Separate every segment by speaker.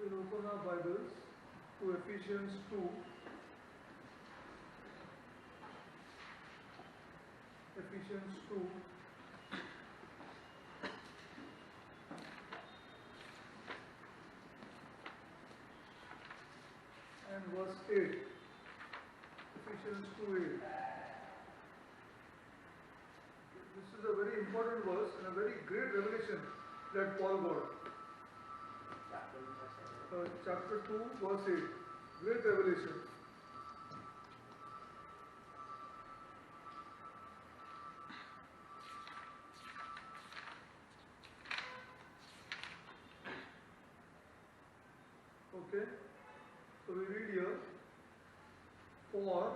Speaker 1: we'll open our Bibles to Ephesians 2. Ephesians 2. And verse 8. Ephesians 2:8. This is a very important verse and a very great revelation that Paul got. Chapter 2, verse 8. Great revelation. Okay, so we read here, for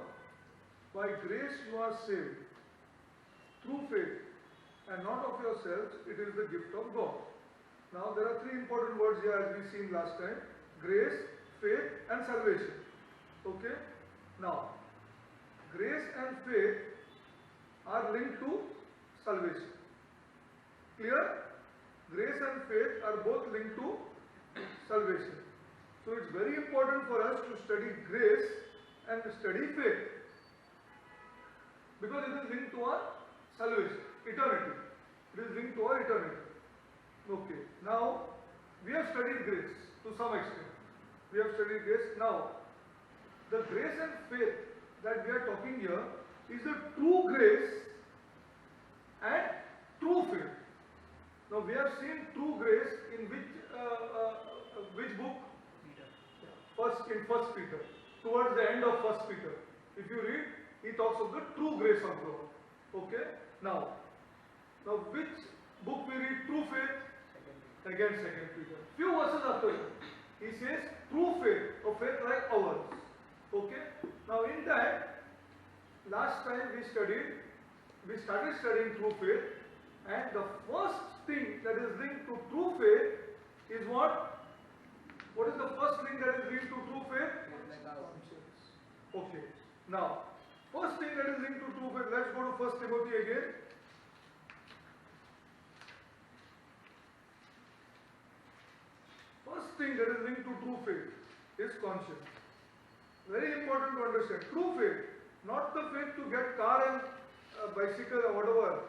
Speaker 1: by grace you are saved, through faith, and not of yourselves, it is the gift of God. Now there are three important words here as we seen last time: grace, faith and salvation. Okay, now grace and faith are linked to salvation. Clear? Grace and faith are both linked to salvation. So it's very important for us to study grace and study faith, because it is linked to our salvation, eternity. It is linked to our eternity. Okay, now we have studied grace to some extent. We have studied grace. Now, the grace and faith that we are talking here is the true grace and true faith. Now, we have seen true grace in which book? In First Peter, towards the end of First Peter. If you read, he talks of the true grace of God. Okay? Now which book we read true faith? Again, Second Peter. Few verses after it, he says true faith, a faith like ours. Okay? Now in that, last time we started studying true faith, and the first thing that is linked to true faith is what? What is the first thing that is linked to true faith? Okay. Now, first thing that is linked to true faith, let's go to 1 Timothy again. First thing that is linked to true faith is conscience. Very important to understand. True faith, not the faith to get car and bicycle or whatever,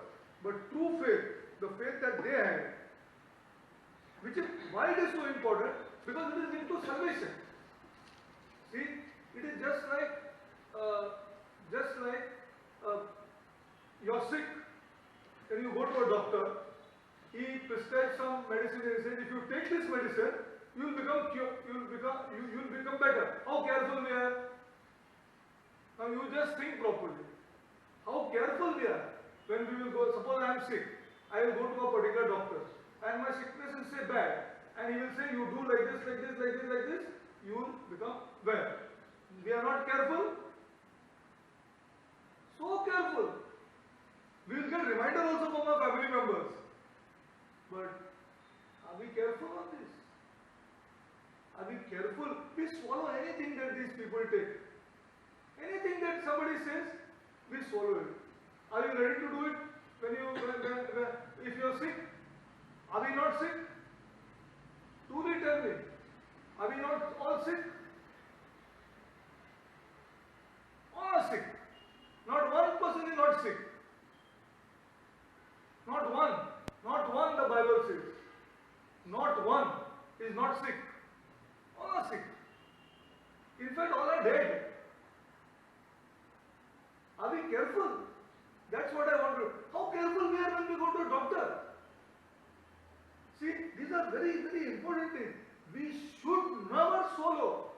Speaker 1: but true faith, the faith that they had. Which is why it is so important? Because it is linked to salvation. See, it is just like you're sick, and you go to a doctor. He prescribes some medicine and he says, if you take this medicine, you will become better. How careful we are? Now you just think properly. How careful we are when we will go. Suppose I am sick, I will go to a particular doctor, and my sickness is say bad. And he will say, you do like this, like this, like this, like this, you will become well. We are not careful. So careful. We will get reminder also from our family members. But are we careful on this? Are we careful? We swallow anything that these people take. Anything that somebody says, we swallow it. Are you ready to do it if you are sick? Are we not sick? Truly tell me, are we not all sick? All are sick. Not one person is not sick. Not one the Bible says. Not one is not sick. All are sick. In fact, all are dead. Are we careful? That's what I want to. How careful we are when we go to a doctor? See, these are very, very important things. We should never swallow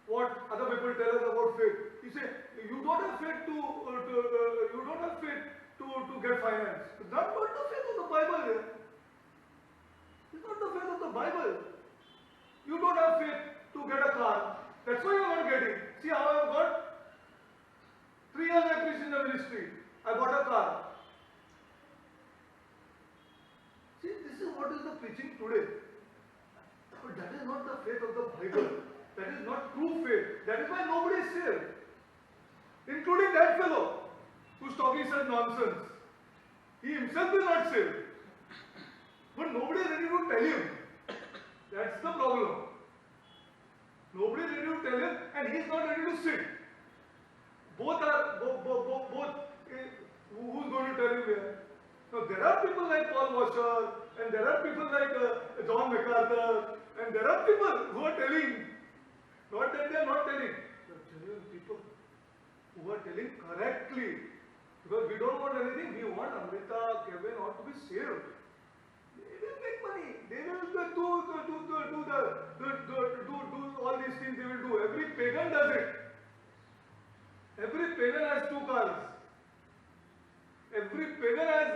Speaker 1: what other people tell us about faith. You say, you don't have faith to get finance. It's not the faith of the Bible here. It's not the faith of the Bible. You don't have faith to get a car. That's why you are not getting. See how I have got? 3 years I preached in the ministry. I bought a car. See, this is what is the preaching today. But that is not the faith of the Bible. That is not true faith. That is why nobody is saved. Including that fellow who's talking such nonsense. He himself is not saved. But nobody is ready to tell him That's the problem. Nobody is ready to tell him, and he is not ready to sit. Both are both. Who's going to tell him where? Now there are people like Paul Washer, and there are people like John MacArthur, and there are people who are telling. Not that they are not telling. They are genuine people who are telling correctly. Because we don't want anything. We want Amrita, Kevin, all to be saved. They will make money. They will do all these things. They will do. Every pagan does it. Every pagan has 2 cars. Every pagan has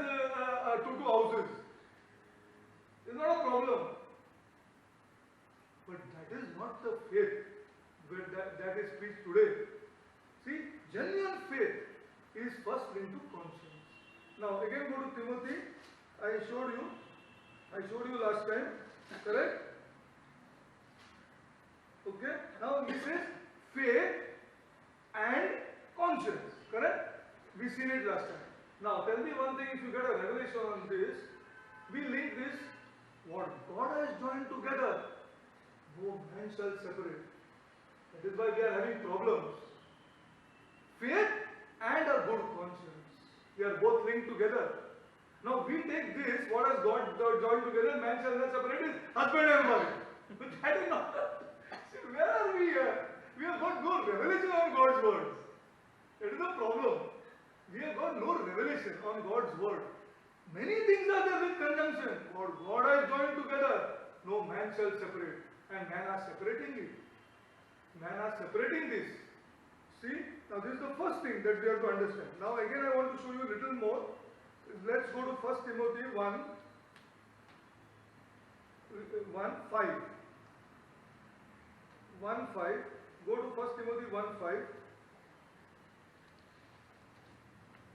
Speaker 1: 2 houses. It's not a problem. But that is not the faith that is preached today. See, genuine faith is first linked to conscience. Now again go to Timothy. I showed you last time, correct? Okay. Now he says faith and conscience, correct? We seen it last time. Now tell me one thing, if you get a revelation on this, we link this, what God has joined together, no man shall separate. That is why we are having problems. Faith and a good conscience. They are both linked together. Now we take this, what has God joined together, man shall not separate, is husband and wife. But that is not. See, where are we here? We have got no revelation on God's words. That is the problem. We have got no revelation on God's word. Many things are there with conjunction. What God has joined together, no man shall separate. And man are separating it. Man are separating this. See, now this is the first thing that we have to understand. Now again I want to show you a little more. Let's go to 1 Timothy 1, 5. 1, 5. Go to 1 Timothy 1, 5.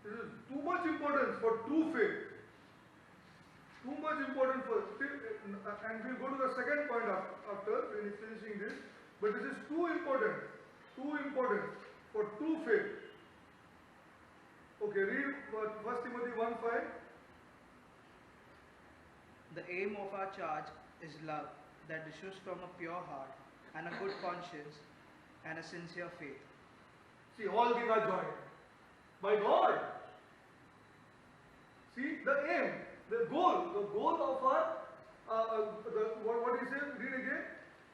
Speaker 1: This is too much importance for true faith. Too much important for, and we'll go to the second point after finishing this. But this is too important for true faith. Okay, read 1 Timothy 1, 5.
Speaker 2: The aim of our charge is love that issues from a pure heart and a good conscience and a sincere faith.
Speaker 1: See, all these are joined by God. See, the aim, the goal of our, what is it? Read again.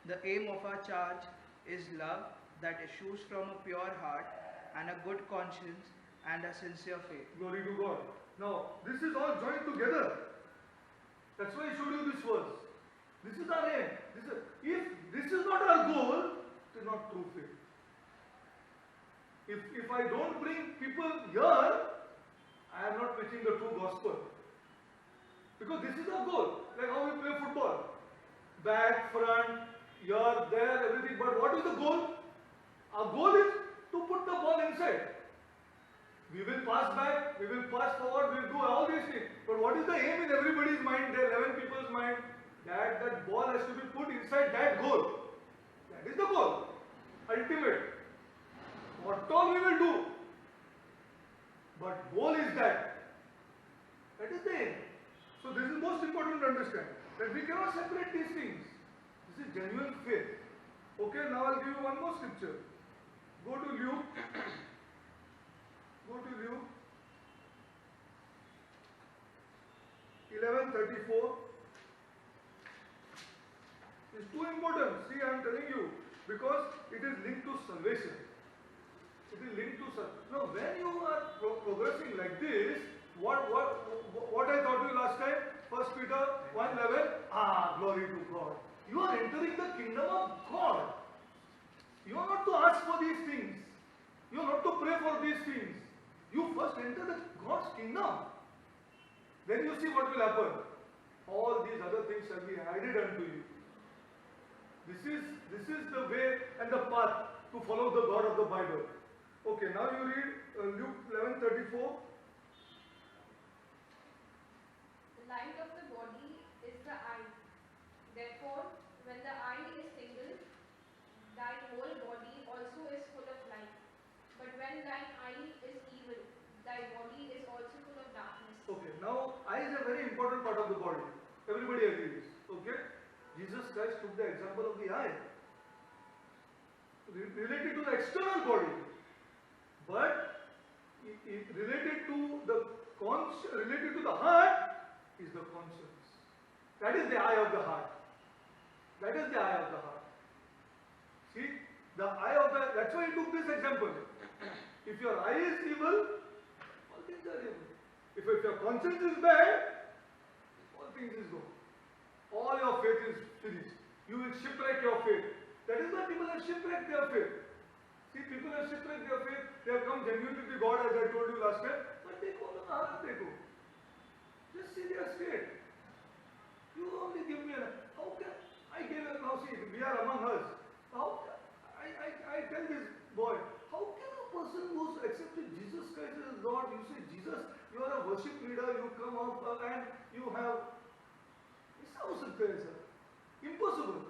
Speaker 2: The aim of our charge is love that issues from a pure heart and a good conscience and a sincere faith.
Speaker 1: Glory to God. Now, this is all joined together. That's why I showed you this verse. This is our aim. If this is not our goal, it is not true faith. If I don't bring people here, I am not preaching the true gospel. Because this is our goal. Like how we play football. Back, front, here, there, everything. But what is the goal? Our goal is to put the ball inside. We will pass back, we will pass forward, we will do all these things. But what is the aim in everybody's mind, there 11 people's mind? That ball has to be put inside that goal. That is the goal. Ultimate. What all we will do. But goal is that. That is the aim. So this is most important to understand. That we cannot separate these things. This is genuine faith. Okay, now I'll give you one more scripture. Go to Luke. Go to Luke 11:34. It's too important. See, I am telling you, because it is linked to salvation. It is linked to salvation. Now, when you are progressing like this, what I taught you last time, 1 Peter 1:11. Glory to God. You are entering the kingdom of God. You are not to ask for these things. You are not to pray for these things. You first enter the God's kingdom. Then you see what will happen. All these other things shall be added unto you. This is the way and the path to follow the God of the Bible. Okay, now you read Luke 11:34.
Speaker 3: The light of the body is the eye. Therefore, when the eye is single, thy whole body also is full of light. But when thine eye is evil, thy body is also full of darkness.
Speaker 1: Okay, now eye is a very important part of the body. Everybody agrees. Okay? Jesus Christ took the example of the eye, related to the external body, but it related to the related to the heart is the conscience. That is the eye of the heart. That is the eye of the heart. See, the eye of the, that's why he took this example. If your eye is evil, all things are evil. If your conscience is bad, all things is wrong. All your faith is finished. You will shipwreck your faith. That is why people have shipwrecked their faith. See, people have shipwrecked their faith. They have come genuinely to God, as I told you last time, but they go to the heart, they go. Just see their state. You only give me how can I give a, now see, we are among us. How can, I tell this boy, how can a person who's accepted Jesus Christ as Lord, you say, Jesus, you are a worship leader, you come up and you have, impossible.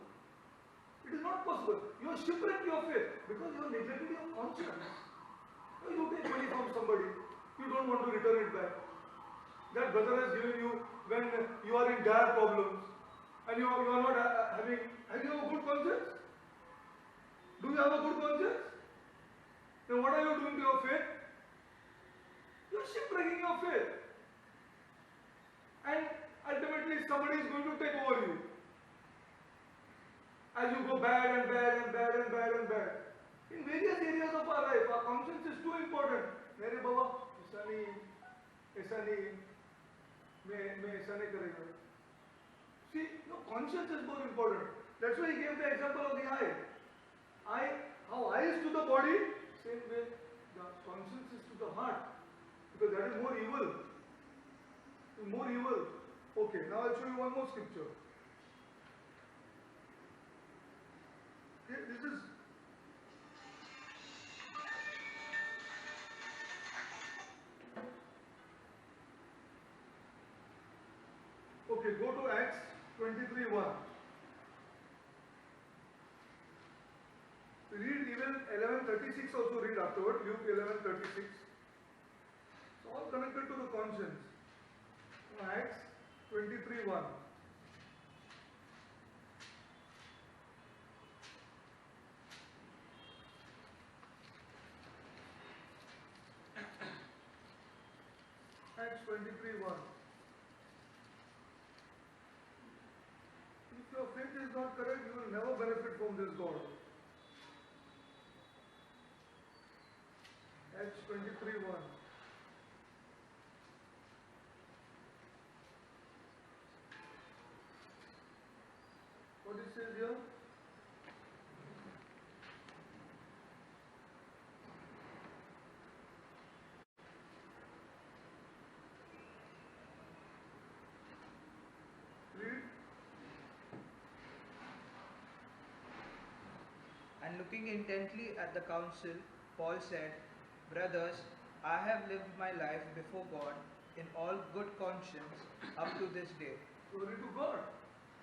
Speaker 1: It is not possible. You have shipwrecked your faith because you have neglected your conscience. You take money from somebody, you don't want to return it back. That brother has given you when you are in dire problems and you are not having, have you have a good conscience? Do you have a good conscience? Then what are you doing to your faith? You are shipwrecking your faith. And ultimately somebody is going to take over you. As you go bad and bad and bad and bad and bad. In various areas of our life, our conscience is too important. मेरे बाबा ऐसा नहीं मैं ऐसा नहीं करेगा. See, no, conscience is more important. That's why he gave the example of the eye. How eye is to the body, same way the conscience is to the heart. Because that is more evil. More evil. Okay, now I'll show you one more scripture. Okay, this is okay, go to Acts 23:1. Read even 11:36 also read afterward, Luke 11:36. It's all connected to the conscience. Acts 23:1. Acts 23:1. If your faith is not correct, you will never benefit from this God. Acts 23:1. What it says here? Read.
Speaker 2: And looking intently at the council, Paul said, Brothers, I have lived my life before God in all good conscience up to this day.
Speaker 1: Glory to God.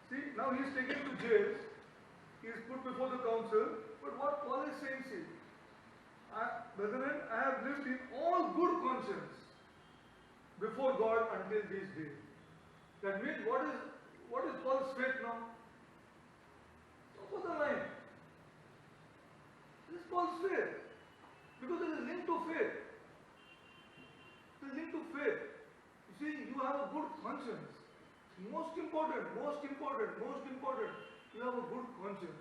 Speaker 1: See, now he is taken to jail. He is put before the council. But what Paul is saying, see, brethren, I have lived in all good conscience before God until this day. That means what is Paul's faith now? Top of the line. This is Paul's faith. Because it is linked to faith. It is linked to faith. You see, you have a good conscience. Most important. You have a good conscience.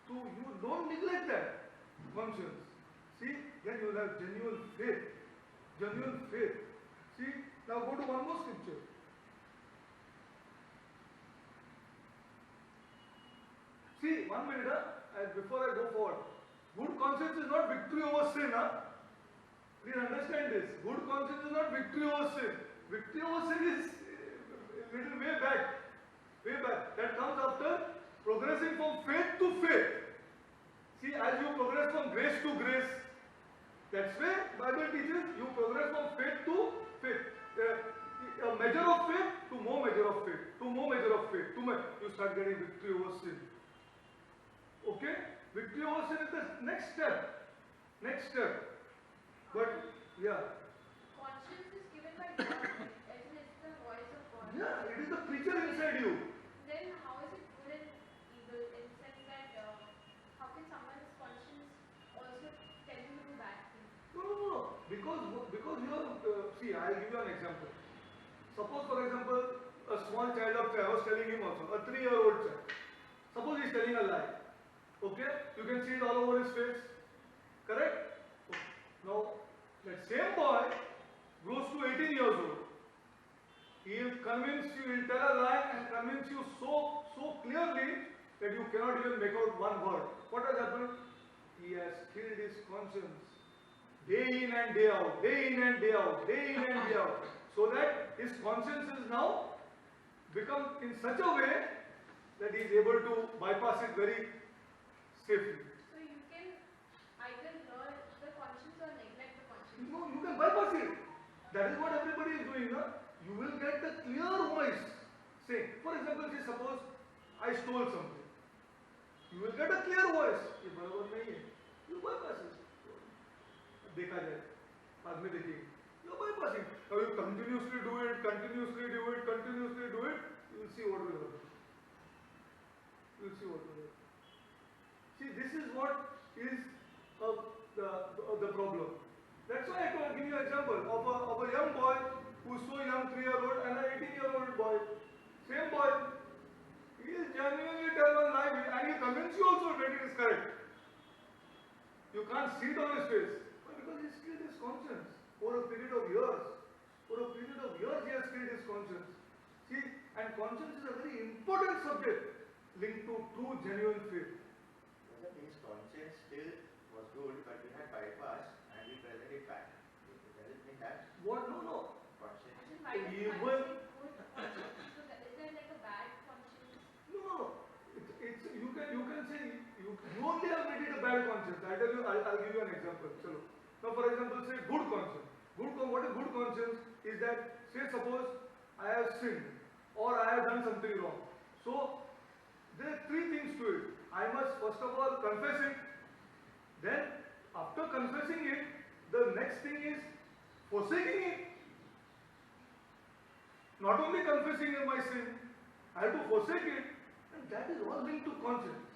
Speaker 1: So you don't neglect that conscience. See, then you will have genuine faith. Genuine faith. See, now go to one more scripture. See, 1 minute, before I go forward. Good conscience is not victory over sin. Please understand this. Good conscience is not victory over sin. Victory over sin is little way back. Way back. That comes after progressing from faith to faith. See, as you progress from grace to grace, that's where Bible teaches you progress from faith to faith. A measure of faith to more measure of faith. To more measure of faith. You start getting victory over sin. Okay? Victory over sin is the next step. Next step. But, yeah.
Speaker 3: Conscience is given by God, as in it's the voice of God.
Speaker 1: Yeah, it is the preacher inside you.
Speaker 3: Then how is it good and
Speaker 1: because you are, see, I'll give you an example. Suppose, for example, a small child of 3, I was telling him also, a 3-year-old child. Suppose he is telling a lie. Okay? You can see it all over his face. Correct? Okay. Now, that same boy grows to 18 years old. He will convince you, he will tell a lie and convince you so clearly that you cannot even make out one word. What has happened? He has killed his conscience. Day in and day out, day in and day out, day in and day out. So that his conscience is now become in such a way that he is able to bypass it very safely.
Speaker 3: So you can either blur the conscience or neglect the conscience.
Speaker 1: No, you can bypass it. That is what everybody is doing. No? You will get the clear voice saying, for example, say suppose I stole something. You will get a clear voice. ये बराबर नहीं है. You bypass it. देखा जाए, बाद में देखेंगे. You bypass it. Now you continuously do it, continuously do it, continuously do it. You will see what will happen. You will see what will happen. See, this is what is the problem. That's why I can give you an example of a young boy who is so young, 3-year-old, and an 18-year-old boy. Same boy. He is genuinely telling a lie, and he convinces you also that it is correct. You can't see it on his face. Because he has killed his conscience over a period of years. For a period of years he has killed his conscience. See, and conscience is a very important subject linked to true, genuine faith.
Speaker 4: Brother, his conscience still was good, but we had bypassed and we presented it back. Does it mean that?
Speaker 1: What? No.
Speaker 4: Conscience.
Speaker 3: Actually, why does
Speaker 1: Even-
Speaker 3: conscience good conscience? So is there like a bad conscience?
Speaker 1: No. It's you can say you only have made it a bad conscience. I'll give you an example. Chalo. Now, for example, say good conscience. What a good conscience is that, say suppose I have sinned or I have done something wrong. So there are 3 things to it. I must first of all confess it. Then after confessing it, the next thing is forsaking it. Not only confessing my sin, I have to forsake it, and that is all linked to conscience.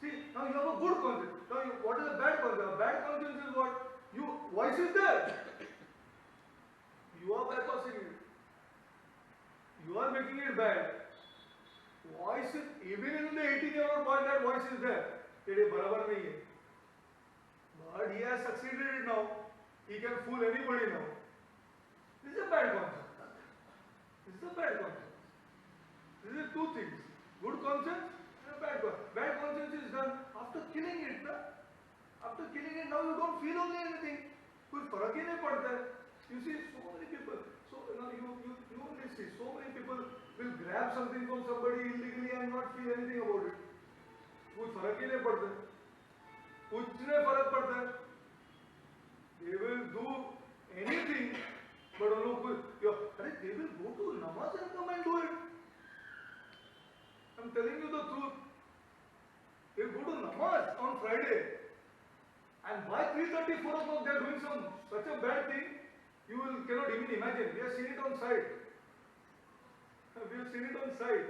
Speaker 1: See, now you have a good conscience. Now, what is a bad conscience? A bad conscience is what? Voice is there. You are bypassing it. You are making it bad. Voice is, even in the 18-year-old boy, that voice is there. It barabar nahi hai. But he has succeeded it now. He can fool anybody now. This is a bad conscience. This is a bad conscience. These are 2 things. Good conscience and a bad conscience. Bad conscience is done after killing it. Na? After killing it, now you don't feel only anything. कोई फर्क ही नहीं पड़ता है. You see, so many people. So now you only see so many people will grab something from somebody illegally and not feel anything about it. कुछ फर्क ही नहीं पड़ता है. कुछ नहीं फर्क पड़ता है. They will do anything, but उन लोग को they will go to namaz and come and do it. I'm telling you the truth. They go to namaz on Friday, and by 3:30, 4 o'clock, they are doing such a bad thing, you cannot even imagine. We have seen it on site. We have seen it on site.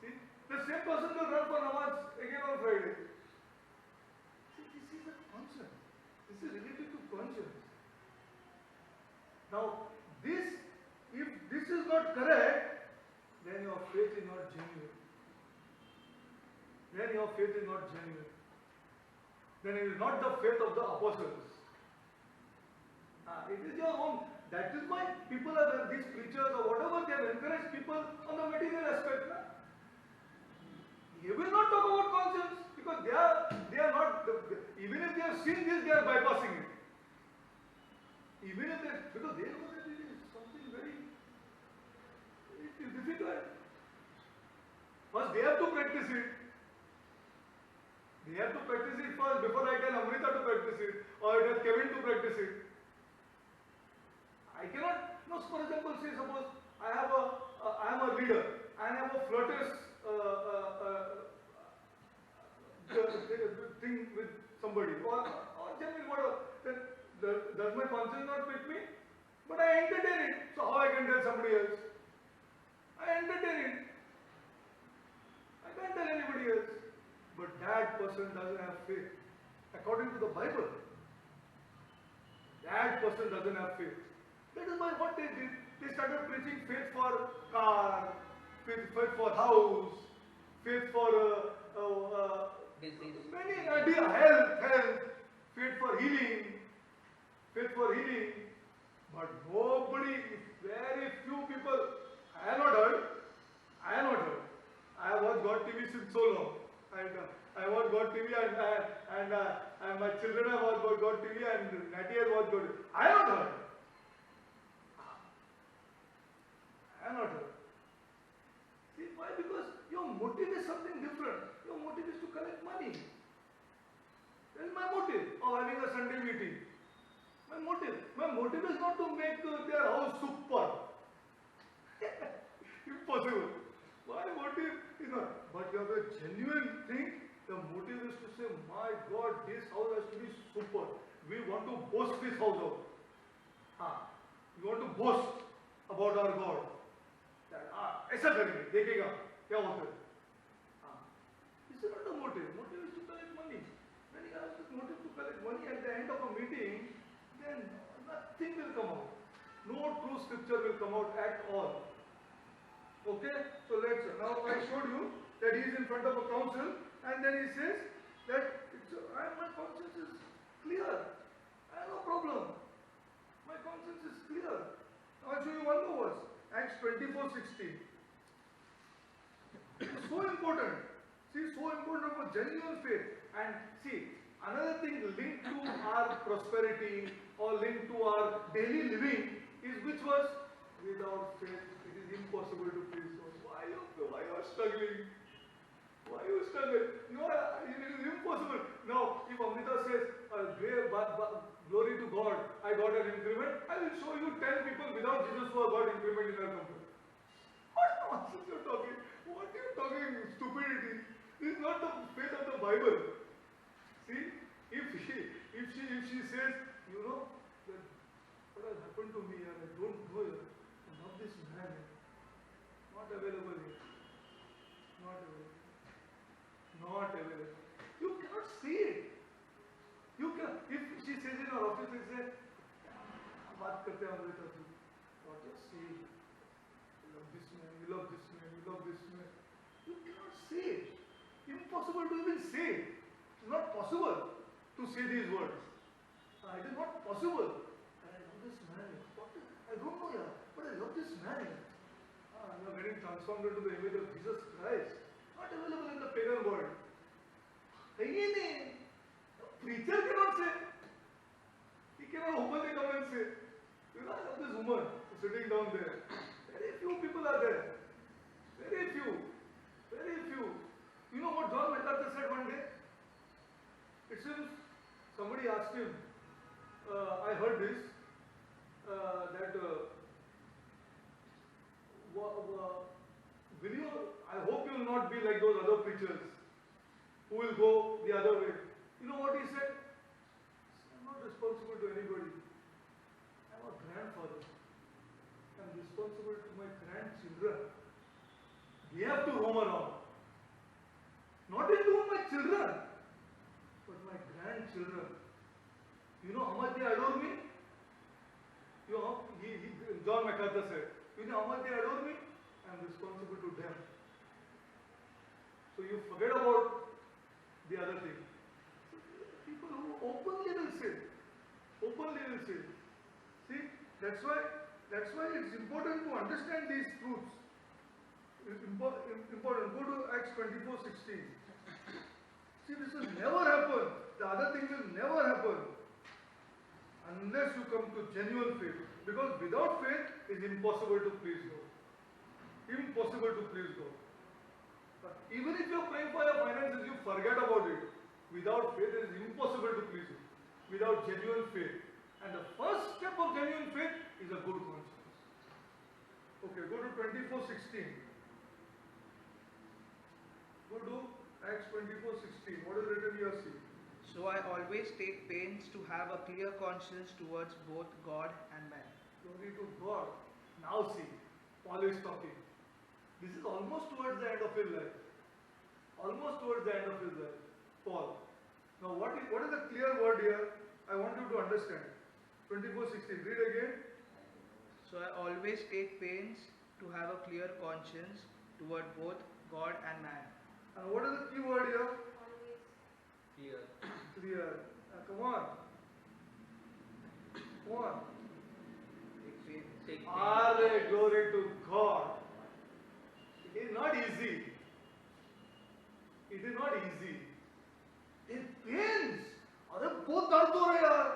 Speaker 1: See, the same person will run for namaz again on Friday. See, this is a conscience. This is related to conscience. Now, if this is not correct, then your faith is not genuine. Then your faith is not genuine. Then it is not the faith of the apostles. It is your own. That is why people are, these preachers or whatever, they have encouraged people on the material aspect. Na? They will not talk about conscience because they are not, even if they have seen this, they are bypassing it. Even if they, because they know that it is something very difficult. First they have to practice it. They have to practice it first before I tell Amrita to practice it or I tell Kevin to practice it. I cannot, no, for example, say suppose I am a leader and I have a flirtatious thing with somebody or genuine whatever, then does my conscience not pick me? But I entertain it. So how I can tell somebody else? I entertain it. I can't tell anybody else. But that person doesn't have faith. According to the Bible. bad person doesn't have faith. That is why what they did. They started preaching faith for car, faith for house, faith for
Speaker 2: Disease.
Speaker 1: many idea, health, faith for healing, but nobody, very few people. I have not heard. I have watched God TV since so long, and I watch God TV, and my children have watched God TV, and Natty has watched God TV. I have not heard. See why? Because your motive is something different. Your motive is to collect money. That is my motive of having a Sunday meeting. My motive is not to make their house super. Impossible. My motive is not. But you have a genuine thing. The motive is to say, my God, this house has to be super. We want to boast this house out. We want to boast about our God. That, ऐसा करेंगे, देखेगा क्या होता है. This is not the motive. Motive is to collect money. When you have this motive to collect money at the end of a meeting, then nothing will come out. No true scripture will come out at all. Okay? So now I showed you that he is in front of a council, and then he says that my conscience is clear. I have no problem. My conscience is clear. Now I'll show you one more verse. Acts 24:16. It's so important. See, so important for genuine faith. And see, another thing linked to our prosperity or linked to our daily living is which was without faith it is impossible to please God. Why you are struggling? Why are you struggling? It is impossible. Now, if Amrita says, glory to God, I got an increment, I will show you 10 people without Jesus who have got increment in their company. What nonsense you are talking? What are you talking? Stupidity. This is not the faith of the Bible. See, if she says, that what has happened to me and I don't know it, I love this man. Not available here. Not available. You cannot see it. If she says in her office, they say, बात करते हैं Amrita ji, what you see, you love this man, you love this man, you love this man. You cannot say it. Impossible to even say it. It's not possible to say these words. It is not possible. I love this man. I don't know, but I love this man. You are getting transformed into the image of Jesus Christ. Not available in the pagan world. Preacher cannot say. He cannot openly come and say, I love this woman sitting down there. Very few people are there. Very few. You know what John MacArthur said one day? It seems somebody asked him, I heard this, that I hope you will not be like those other preachers who will go the other way. You know what he said? I'm not responsible to anybody. I'm a grandfather. I'm responsible to my grandchildren. They have to roam around. Not even my children, but my grandchildren. You know how much they adore me? John MacArthur said, you know how much they adore me? I'm responsible to them. So you forget about the other thing. People who openly will say. See, that's why it's important to understand these truths. It's important. Go to Acts 24:16. See, this will never happen. The other thing will never happen unless you come to genuine faith. Because without faith, it's impossible to please God. But even if you are praying for your finances, you forget about it. Without faith, it is impossible to please Him. Without genuine faith. And the first step of genuine faith is a good conscience. Okay, go to 24:16. Go to Acts 24:16. What is written here? See.
Speaker 2: So I always take pains to have a clear conscience towards both God and man.
Speaker 1: Glory to God. Now see, Paul is talking. This is almost towards the end of his life. Paul. Now what is the clear word here? I want you to understand. 24:16. Read again.
Speaker 2: So I always take pains to have a clear conscience toward both God and man.
Speaker 1: And what is the key word here?
Speaker 3: Always.
Speaker 2: Clear.
Speaker 1: Clear. Come on. Come on.
Speaker 2: Take pains. Take
Speaker 1: Hallelujah, glory to God. It is not easy. It is not easy. It pains. अरे बहुत दर्द हो रहा है यार.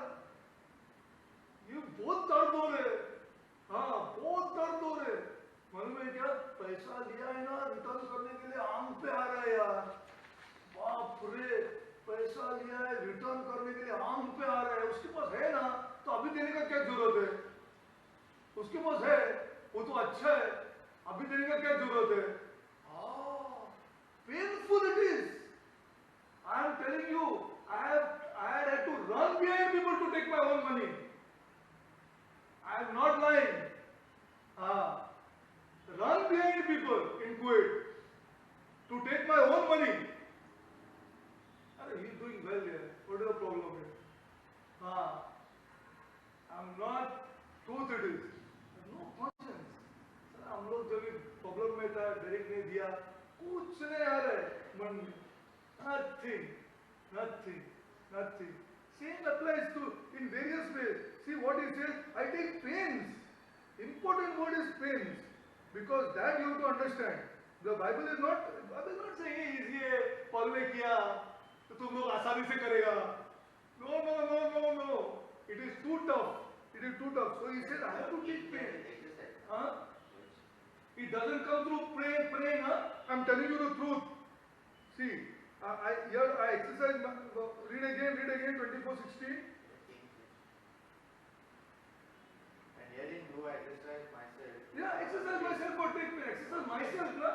Speaker 1: ये बहुत दर्द हो रहे. हाँ, बहुत दर्द हो रहे. मालूम है क्या? पैसा लिया है ना रिटर्न करने के लिए आंख पे आ रहा है यार. बाप रे, पैसा लिया है रिटर्न करने के लिए आंख पे आ रहा है. उसके पास है ना, तो अभी देने का क्या जरूरत है? उसके पास है, वो तो अच्छा है, अभी देने का क्या जरूरत है? Painful it is. I am telling you, I had to run behind people to take my own money. I am not lying. Run behind people in Kuwait to take my own money. He is doing well here. What is the problem here? I am not. Truth it is. No conscience. हम लोग जब problem में था, direct नहीं दिया, कुछ नहीं आ रहा है मन में. Nothing, nothing, nothing. Same applies to in various ways. See what he says. I take pains. Important word is pains, because that you have to understand. The Bible is not saying easy है, पल में किया तो तुम लोग आसानी से करेगा. No, no, no, no, no. It is too tough. It is too tough. So he said, I have to take pain. It doesn't come through praying. I'm telling you the truth. See, I exercise. Read again. 24:16.
Speaker 4: And herein do I exercise myself.
Speaker 1: Yeah, exercise myself for take pain. Exercise myself, na?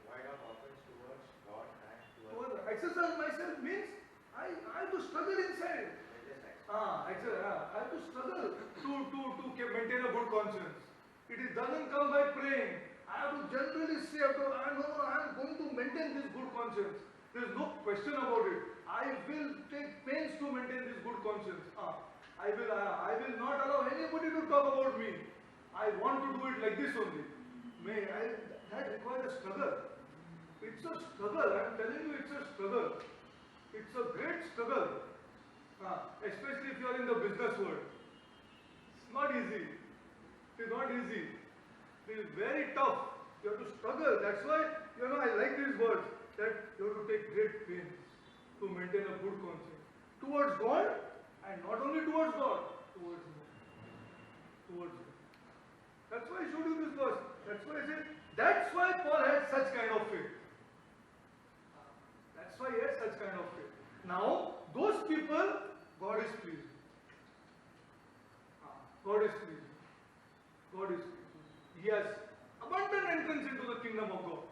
Speaker 4: Why not offense towards God and towards
Speaker 1: Exercise myself means I have to struggle inside. I have to struggle to maintain a good conscience. It doesn't come by praying. I have to generally say, I am going to maintain this good conscience. There is no question about it. I will take pains to maintain this good conscience. I will not allow anybody to talk about me. I want to do it like this only. That requires a struggle. It's a struggle. I am telling you, it's a struggle. It's a great struggle. Especially if you are in the business world. It's not easy. It is not easy. It is very tough. You have to struggle. That's why, I like these words, that you have to take great pains to maintain a good conscience. Towards God, and not only towards God, towards man. Towards man. That's why I showed you this verse. That's why I said, that's why Paul had such kind of faith. That's why he had such kind of faith. Now, those people, God is pleased. God is pleased. God is pleased. He has abundant entrance into the kingdom of God.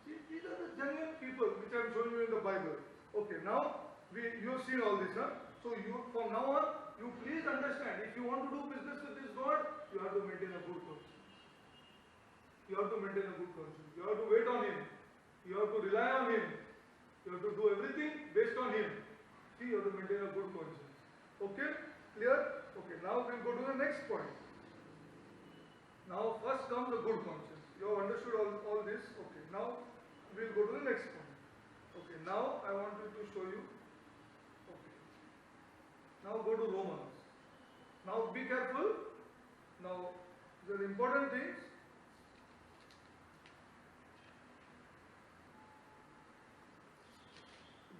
Speaker 1: See, these are the genuine people which I am showing you in the Bible. Okay, now you have seen all this, huh? So from now on, you please understand, if you want to do business with this God, you have to maintain a good conscience. You have to maintain a good conscience. You have to wait on Him. You have to rely on Him. You have to do everything based on Him. See, you have to maintain a good conscience. Okay? Clear? Okay, now we'll go to the next point. Now first comes the good conscience. You have understood all this? Okay, now we'll go to the next point. Okay, now I want to show you. Okay. Now go to Romans. Now be careful. Now the important things.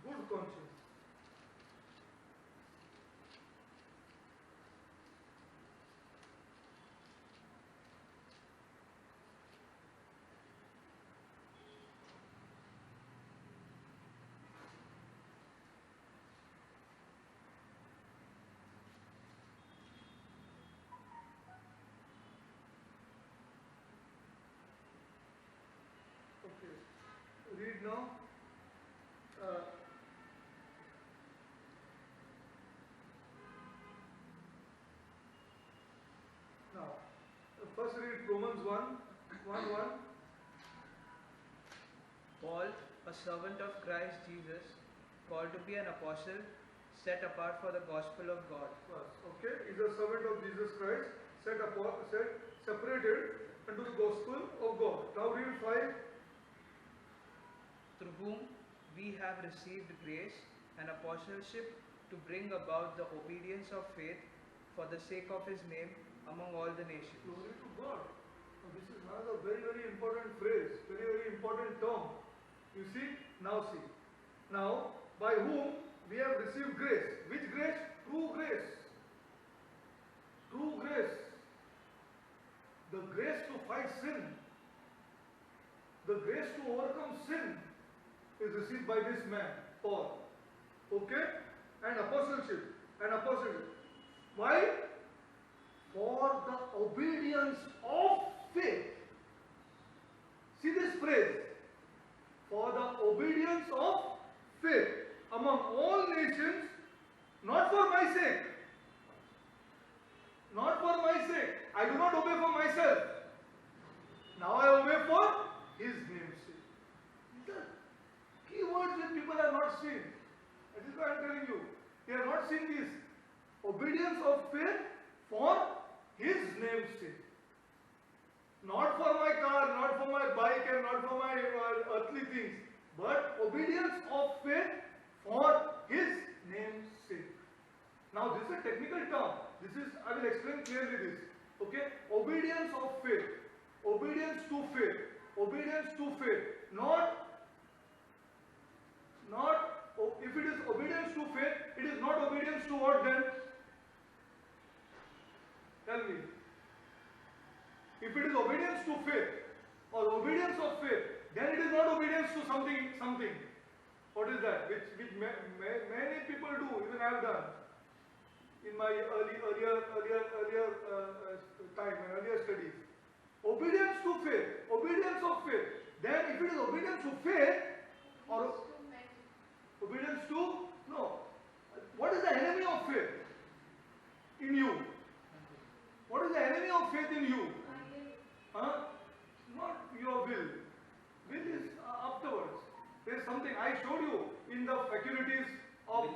Speaker 1: Good conscience. Okay. Read now. First read Romans 1:1.
Speaker 2: Paul, a servant of Christ Jesus, called to be an apostle, set apart for the gospel of God,
Speaker 1: Okay, is a servant of Jesus Christ, set apart, separated unto the gospel of God. Now read 5.
Speaker 2: through whom we have received grace and apostleship to bring about the obedience of faith for the sake of his name among all the nations.
Speaker 1: Glory to God. Now this is another very, very important phrase, very, very important term. You see? Now see. Now, by whom we have received grace. Which grace? True grace. True grace. The grace to fight sin. The grace to overcome sin is received by this man, Paul. Okay? And apostleship. And apostleship. Why? For the obedience of faith. See this phrase. For the obedience of faith among all nations, not for my sake. Not for my sake. I do not obey for myself. Now I obey for his name's sake. These are key words that people have not seen. That is why I am telling you. They have not seen this. Obedience of faith for his name's sake. Not for my car, not for my bike, and not for my earthly things, but obedience of faith for his name's sake. Now this is a technical term. I will explain clearly this. Okay? Obedience of faith. Obedience to faith. Obedience to faith. If it is obedience to faith, it is not obedience to what then? Tell me. If it is obedience to faith or obedience of faith, then it is not obedience to something. What is that? Which many people do, even I have done in my earlier time, my earlier studies. Obedience to faith, obedience of faith. Then if it is obedience to faith or obedience to, no. What is the enemy of faith in you? What is the enemy of faith in you? Not your will. Will is afterwards. There is something I showed you in the faculties of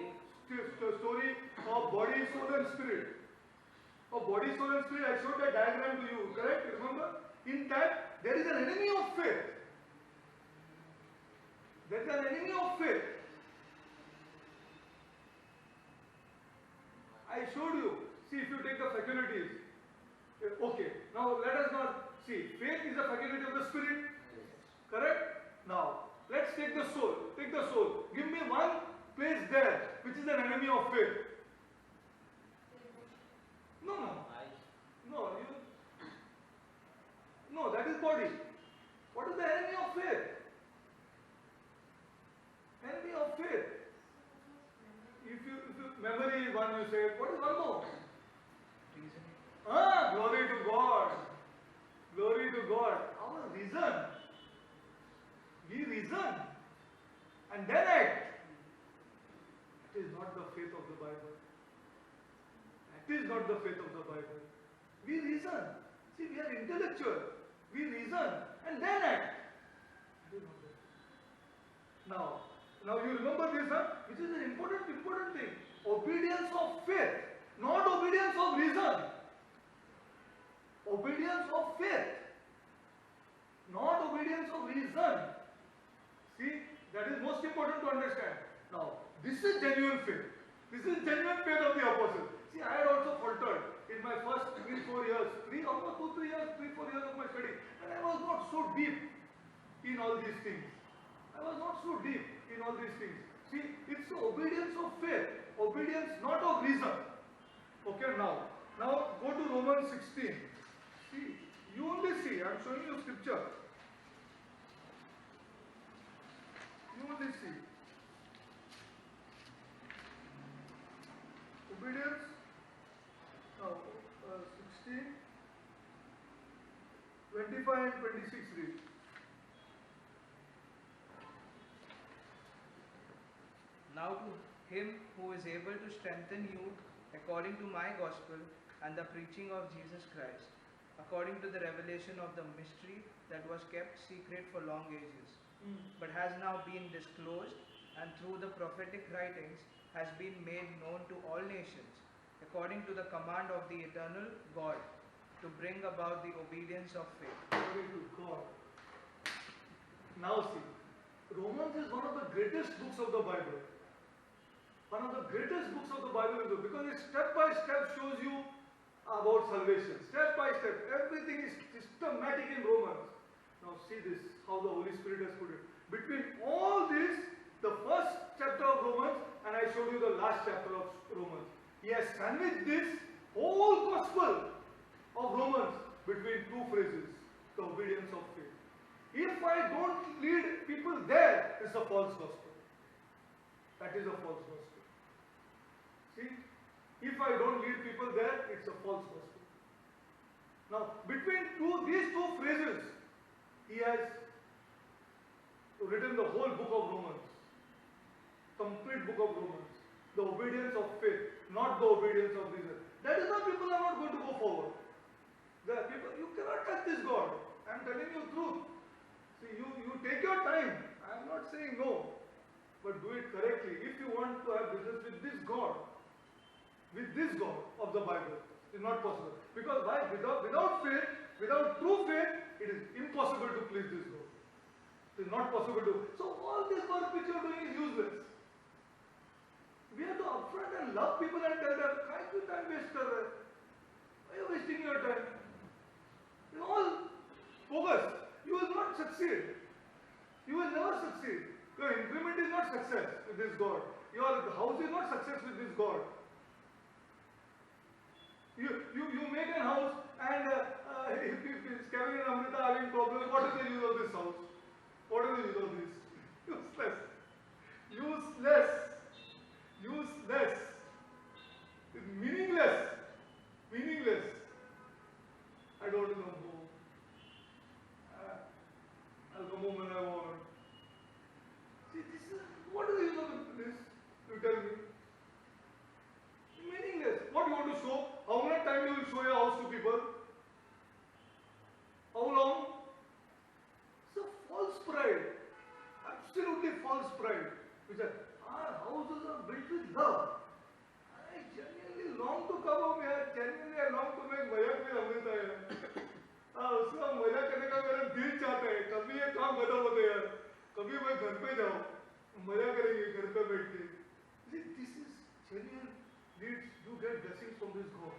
Speaker 1: story of body, soul and spirit. Of body, soul and spirit, I showed that diagram to you, correct? Remember? In that, there is an enemy of faith. There is an enemy of faith. I showed you. See, if you take the faculties. Okay, now let us not see. Faith is a faculty of the spirit. Correct? Now, let's take the soul. Take the soul. Give me one place there which is an enemy of faith. No, that is body. What is the enemy of faith? Enemy of faith. If you memory is one, you say, what is one more?
Speaker 2: Reason.
Speaker 1: Glory to God. Glory to God. Our reason. We reason and then act. That is not the faith of the Bible. That is not the faith of the Bible. We reason. See, we are intellectual. We reason and then act. That is not the Now you remember this, which is an important thing. Obedience of faith, not obedience of reason. Obedience of faith, not obedience of reason. See, that is most important to understand. Now, this is genuine faith. This is genuine faith of the apostle. See, I had also faltered in my first 3-4 years, almost 2-3 years, 3-4 years of my study, and I was not so deep in all these things. I was not so deep in all these things. See, it's the obedience of faith, obedience not of reason. Okay, now go to Romans 16. See, you only see, I am showing you scripture. You only see. Obedience. Now, 16, 25 and 26 read.
Speaker 2: Now to him who is able to strengthen you according to my gospel and the preaching of Jesus Christ, according to the revelation of the mystery that was kept secret for long ages, but has now been disclosed, and through the prophetic writings has been made known to all nations, according to the command of the eternal God, to bring about the obedience of faith.
Speaker 1: Glory to God. Now see, Romans is one of the greatest books of the Bible. One of the greatest books of the Bible is because it step by step shows you about salvation. Step by step, everything is systematic in Romans. Now see this, how the Holy Spirit has put it. Between all this, the first chapter of Romans and I showed you the last chapter of Romans. He has sandwiched this whole gospel of Romans between two phrases, the obedience of faith. If I don't lead people there, it's a false gospel. That is a false gospel. See, if I don't lead people there, it's a false gospel. Now, between these two phrases, he has written the whole book of Romans, complete book of Romans, the obedience of faith, not the obedience of reason. That is why people are not going to go forward. There are people, you cannot touch this God. I am telling you the truth. See, you take your time. I am not saying no, but do it correctly. If you want to have business with this God of the Bible, it's not possible. Because why? Without faith, without true faith, it is impossible to please this God. It is not possible to. So all this work which you are doing is useless. We have to upfront and love people and tell them, "Why you time waste kar rahe? Why are you wasting your time?" It's all bogus. You will not succeed. You will never succeed. Your increment is not success with this God. Your house is not success with this God. You make a house and if Kevin and Amrita are having problems, what is the use of this house? What is the use of this? Useless. Useless. Useless. It's meaningless. Meaningless. I don't want to come home. I'll come home when I want. See, what is the use of this? You tell me. Meaningless. What you want to show? How much time you will show your house to people? How long? It's a false pride. Absolutely false pride. Which our houses are built with love. I genuinely long to come home here. Genuinely I long to make मजाक में अमृता है. उसका मजाक करने का मेरा दिल चाहता है. कभी ये काम खत्म होते यार. कभी मैं घर पे जाऊँ. मजा करेंगे घर पे बैठ के. This is genuine. You get blessings from this God.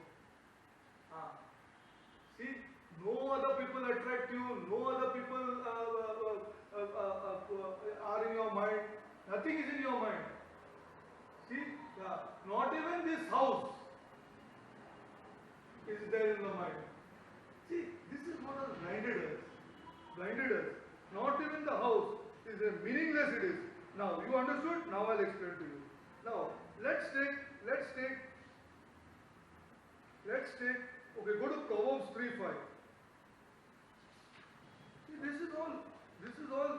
Speaker 1: See, no other people attract you, no other people are in your mind. Nothing is in your mind. See, not even this house is there in the mind. See, this is what has blinded us. Blinded us. Not even the house is meaningless it is. Now, you understood? Now I'll explain to you. Now, let's take, okay, go to Proverbs 3:5. See, this is all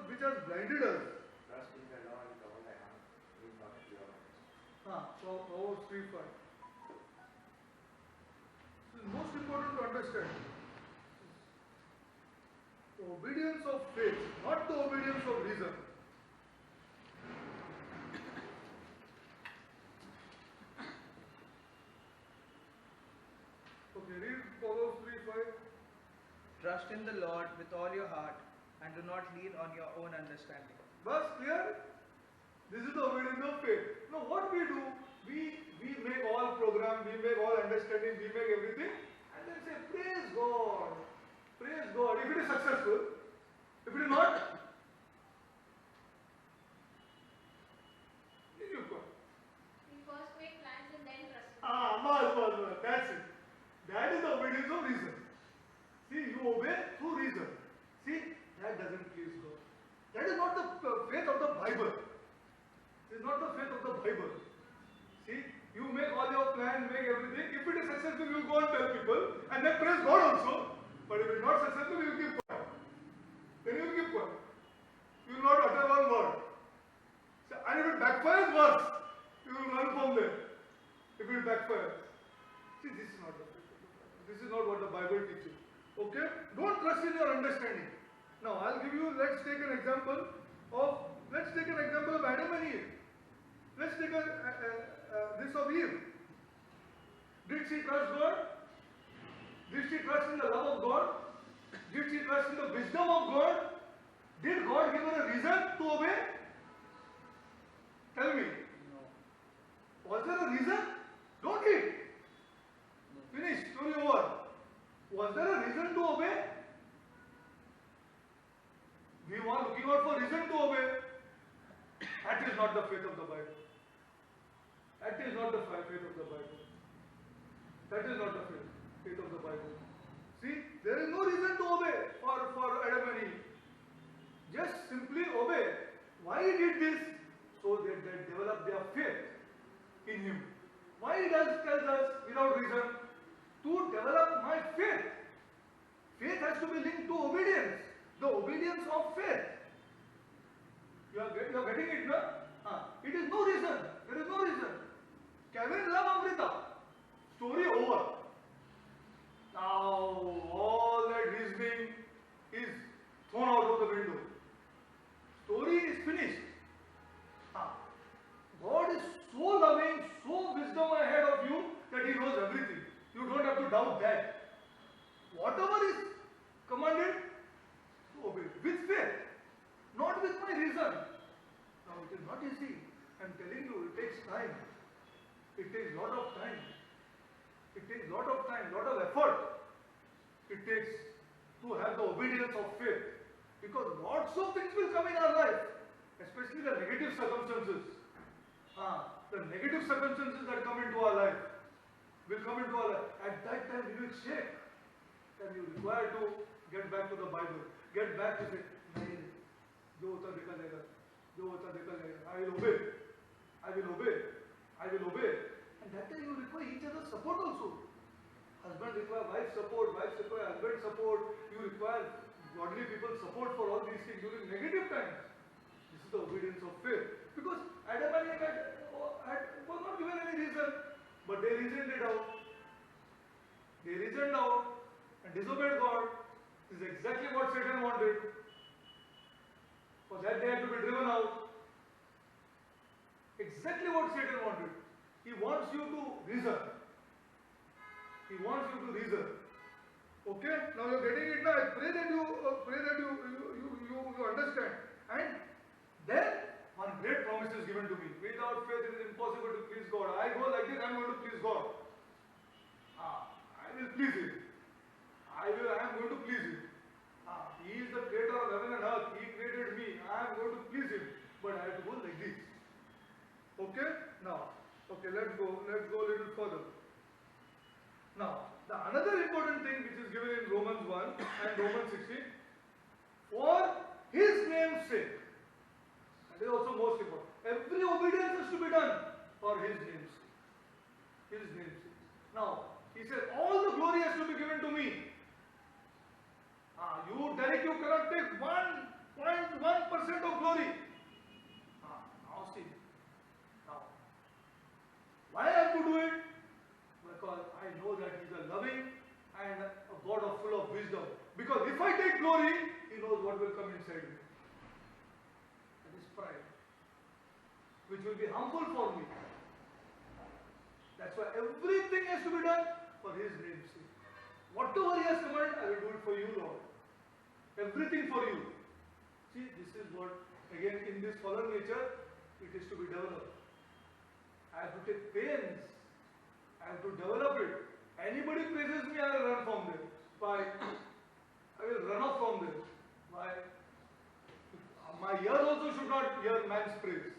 Speaker 1: which has blinded us.
Speaker 4: Trust in the Lord with all thy heart, lean not to your own.
Speaker 1: Proverbs 3:5. This is most important to understand. The obedience of faith, not the obedience of reason. Okay, read Proverbs 3:5.
Speaker 2: Trust in the Lord with all your heart and do not lean on your own understanding.
Speaker 1: Thus, clear? This is the obedience of faith. Now, what we do, we make all program, we make all understanding, we make everything, and then say, praise God. Praise God. If it is successful, if it is not, you go.
Speaker 3: We first make plans and then trust.
Speaker 1: Bas. That's it. That is the obedience of reason. See, you obey through reason. See, that doesn't please God. That is not the faith of the Bible. It is not the faith of the Bible. See, you make all your plans, make everything. If it is successful, you go and tell people, and then praise God also. But if it is not successful, you keep quiet. Then you keep quiet. You will not utter one word. So, and if it backfires worse, you will run from there. If it backfires. See, this is not the faith of the Bible. This is not what the Bible teaches. Okay? Don't trust in your understanding. Now, I'll give you, let's take an example of Adam and Eve. Let's take this of Eve. Did she trust God? Did she trust in the love of God? Did she trust in the wisdom of God? Did God give her a reason to obey? Tell me.
Speaker 2: No.
Speaker 1: Was there a reason? Don't eat. Finish. Story over. Was there a reason to obey? We are looking out for reason to obey. That is not the faith of the Bible. That is not the faith of the Bible. That is not the faith of the Bible. See, there is no reason to obey for Adam and Eve. Just simply obey. Why he did this? So that they develop their faith in him. Why he tells us without reason? To develop my faith. Faith has to be linked to obedience. The obedience of faith. You are getting it, no? It is no reason. There is no reason. Kevin love Amrita. Story over. Now all that reasoning is thrown out of the window. Story is finished. God is so loving, so wisdom ahead of you that He knows everything. You don't have to doubt that. Whatever is commanded, to obey with faith, not with my reason. Now it is not easy. I'm telling you, it takes time. It takes lot of time. It takes lot of time, lot of effort. It takes to have the obedience of faith. Because lots of things will come in our life, especially the negative circumstances. The negative circumstances that come into our life will come into our life. At that time, we will shake. Then you require to get back to the Bible. Get back to say, "Nahi, jo hota dekha jayega, jo hota dekha jayega. I will obey. I will obey. I will obey." And that time you require each other's support also. Husband require wife support, wife require husband support. You require godly people's support for all these things during negative times. This is the obedience of faith. Because Adam and Eve was not given any reason, but they reasoned it out. They reasoned out and disobeyed God. This is exactly what Satan wanted. For that they had to be driven out. Exactly what Satan wanted. He wants you to reason. He wants you to reason. Okay? Now you are getting it now. I pray that you understand. And then one great promise is given to me. Without faith it is impossible to please God. I go like this, I am going to please God. I will please Him. I am going to please Him. He is the creator of heaven and earth. He created me. I am going to please Him. But I have to go like this. Okay? Now, okay, let's go a little further. Now, the another important thing which is given in Romans 1 and Romans 16, for His name's sake. That is also most important. Every obedience has to be done for His name's sake. His name's sake. Now, He said, all the glory has to be given to me. Derek, you cannot take 1.1% of glory. Now see. Now, why I have to do it? Because I know that He is a loving and a God full of wisdom. Because if I take glory, He knows what will come inside me. That is pride, which will be harmful for me. That's why everything has to be done for His name's sake. Whatever He has commanded, I will do it for you, Lord. Everything for you. See, this is what, again, in this fallen nature, it is to be developed. I have to take pains. I have to develop it. Anybody praises me, I will run from them. Why? I will run off from them. Why? My ear also should not hear man's praise.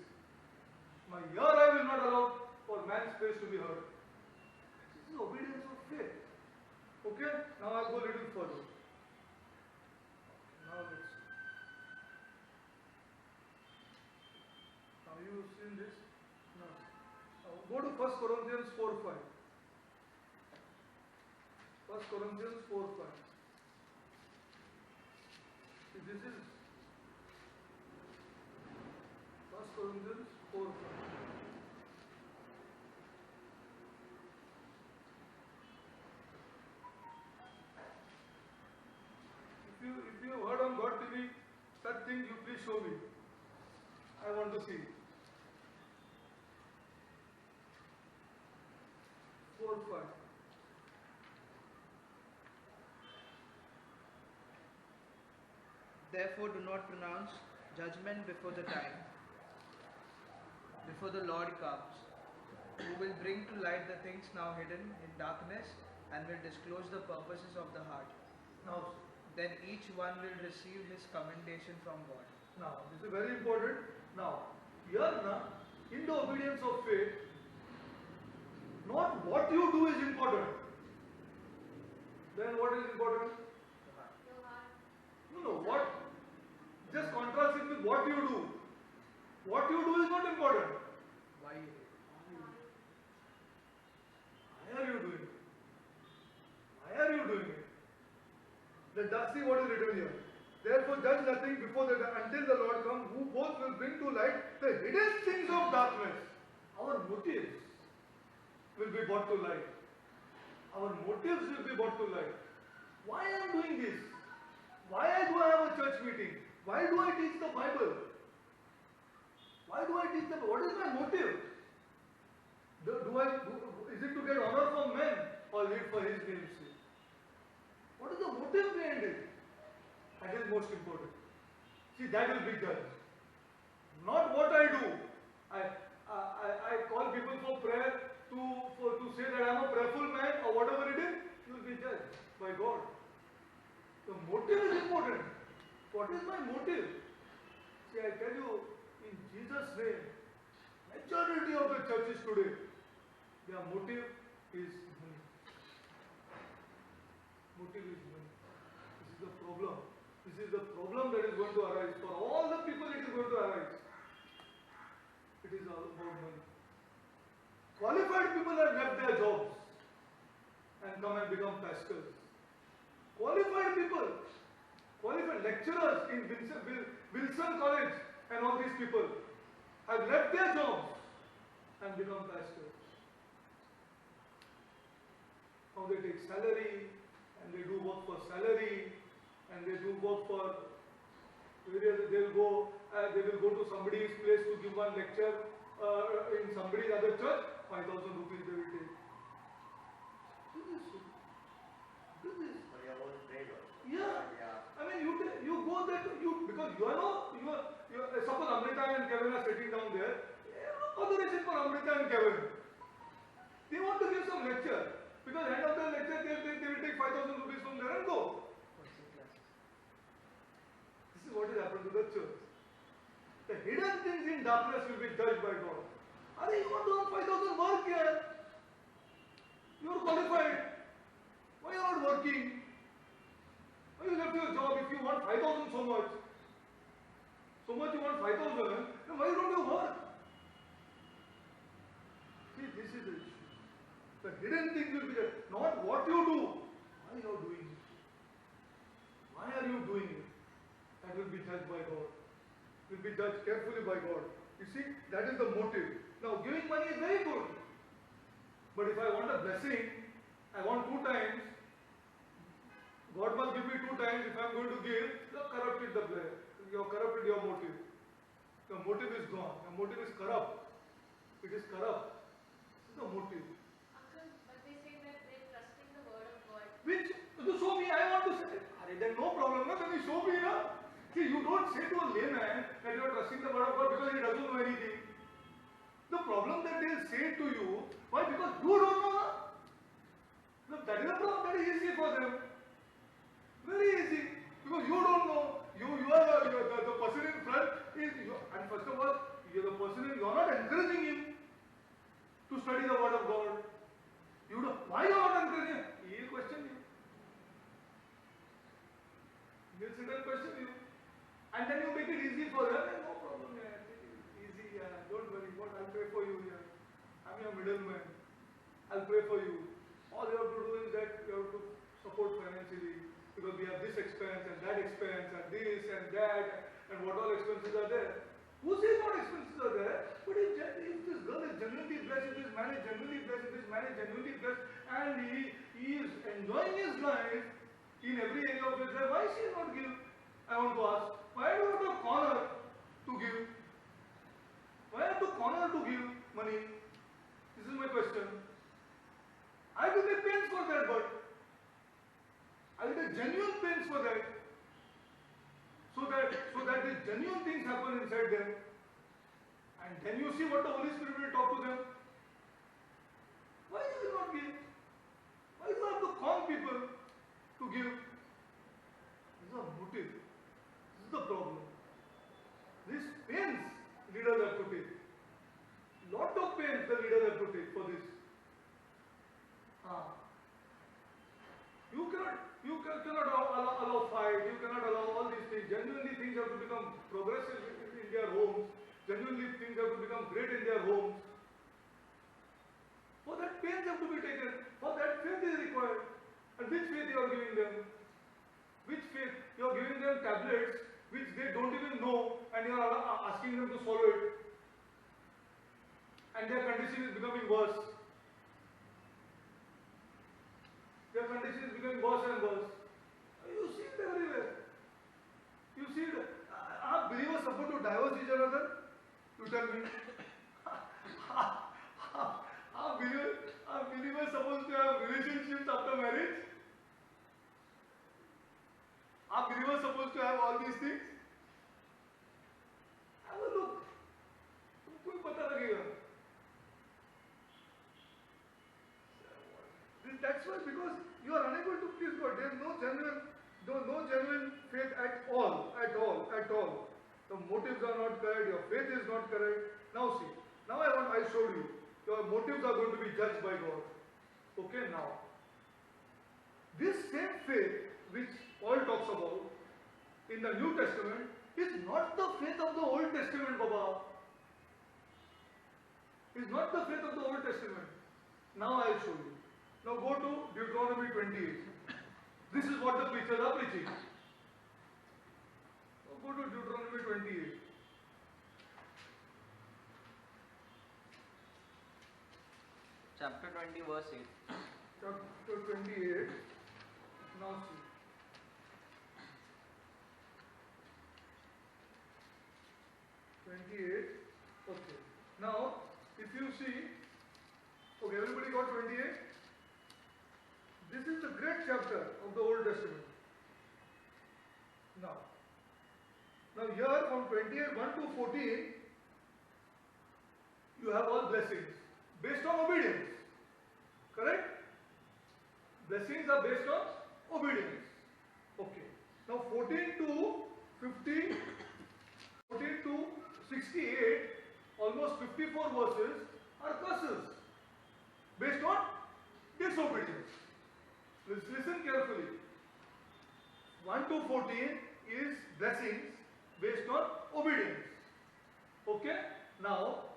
Speaker 1: My ear I will not allow for man's praise to be heard. This is obedience of faith. Okay? Now I'll go a little further. Now let's see. Now you've seen this? No. Now go to 1 Corinthians 4:5. 1 Corinthians 4:5. See, this is 1 Corinthians 4:5. If you heard on God TV such thing, you please show me. I want to see.
Speaker 2: Therefore do not pronounce judgment before the time, before the Lord comes, who will bring to light the things now hidden in darkness and will disclose the purposes of the heart.
Speaker 1: Now,
Speaker 2: Then each one will receive his commendation from God.
Speaker 1: now, this is very important. Now, here, in the obedience of faith, not what you do is important. Then what is important?
Speaker 3: Your heart.
Speaker 1: No, what? Just contrast it with what you do. What you do is not important.
Speaker 2: Why you do?
Speaker 1: Why are you doing it? Why are you doing it? See what is written here. Therefore judge nothing before the until the Lord comes, who both will bring to light the hidden things of darkness. Our motives will be brought to light. Our motives will be brought to light. Why I am doing this? Why do I have a church meeting? Why do I teach the Bible? Why do I teach the Bible? What is my motive? Is it to get honor from men or is it for His name's sake? What is the motive behind it? That is most important. See, that will be judged. Not what I do. I call people for prayer to say that I am a prayerful man or whatever it is, you will be judged by God. The motive is important. What is my motive? See, I tell you, in Jesus' name, majority of the churches today, their motive is money. Motive is money. This is the problem. This is the problem that is going to arise. For all the people it is going to arise. It is all about money. Qualified people have left their jobs and come and become pastors. Qualified people, qualified lecturers in Wilson College and all these people have left their jobs and become pastors. Now they take salary and they do work for salary and they do work for various, they will go to somebody's place to give one lecture in somebody's other church, 5,000 rupees they will take. Do this. Do this.
Speaker 4: For your own trade also.
Speaker 1: Yeah.
Speaker 4: Yeah.
Speaker 1: I mean, you go there because suppose Amrita and Kevin are sitting down there. Authorization for Amrita and Kevin. They want to give some lecture because end of the lecture they will take 5,000 rupees from there and go. This is what has happened to the church. The hidden things in darkness will be judged by God. Are you want to earn 5,000 work here? You are qualified. Why you are not working? Why you left your job if you want 5,000 so much? So much you want 5,000, then why don't you work? See, this is the issue. The hidden things will be there. Not what you do. Why you are doing it? Why are you doing it? That will be judged by God. Will be judged carefully by God. You see, that is the motive. Now, giving money is very good. But if I want a blessing, I want 2 times. God must give me 2 times. If I am going to give, you have corrupted the player. You have corrupted your motive. Your motive is gone. Your motive is corrupt. It is corrupt. This is the motive.
Speaker 3: Uncle, but they say that they're trusting the word of God.
Speaker 1: Which, to show me, I want to say, then no problem, no? Then you show me, no? See, you don't say to a layman that you are trusting the word of God because he doesn't know anything. The problem that they'll say to you, why? Because you don't know, no? Look, that is a problem. That is easy for them. Very easy. Because you don't know. You are the person in front is, and first of all, you are the person you are not encouraging him to study the word of God. You don't. Why you are not encouraging him? He will question you. He will sit and question you. And then you make it easy for them. No problem, yeah. Easy, yeah. Don't worry. What? I'll pray for you, yeah. I'm your middleman. I'll pray for you. All you have to do is that you have to support financially. Because we have this expense and that expense and this and that and what all expenses are there. Who says what expenses are there? But if this girl is genuinely blessed, if this man is genuinely blessed, if this man is genuinely blessed and he is enjoying his life in every area of his life, why should he not give? I want to ask. Why do you have to corner to give? Why have to corner to give money? This is my question. I will take pains for that, but I will take genuine pains for that. So inside them. And then you see what the Holy Spirit will talk to them. Why do you not give? Why do you have to con people to give? This is a motive. This is the problem. This pains leaders have to take. Lot of pains the leaders have to take for this. You cannot allow fight, you cannot allow all these things. Genuinely things have to become progressive in their homes. Genuinely things have to become great in their homes. For that pains have to be taken. For that faith is required. And which faith you are giving them? Which faith? You are giving them tablets which they don't even know and you are asking them to swallow it. And their condition is becoming worse. Their condition is becoming worse and worse. You see it everywhere. You see it. Are believers supposed to divorce each other? You tell me. Are believers supposed to have relationships after marriage? Are believers supposed to have all these things? Have a look. तुमको ही पता लगेगा. That's why, because you are unable to please God. There is no genuine faith at all. The motives are not correct. Your faith is not correct. Now see. Now I showed you. Your motives are going to be judged by God. Okay, now. This same faith which Paul talks about in the New Testament is not the faith of the Old Testament, Baba. Is not the faith of the Old Testament. Now I will show you. Now go to Deuteronomy 28. This is what the preachers are preaching. Now go to Deuteronomy 28.
Speaker 5: Chapter 20, verse 8.
Speaker 1: Chapter 28. Now see. Okay. Now, if you see, okay, everybody got 28? This is the great chapter of the Old Testament. Now here from 28, 1 to 14, you have all blessings based on obedience. Correct? Blessings are based on obedience. Okay. Now 14 to 50, 14 to 68, almost 54 verses are curses based on disobedience. Listen carefully. 1 to 14 is blessings based on obedience. Okay? Now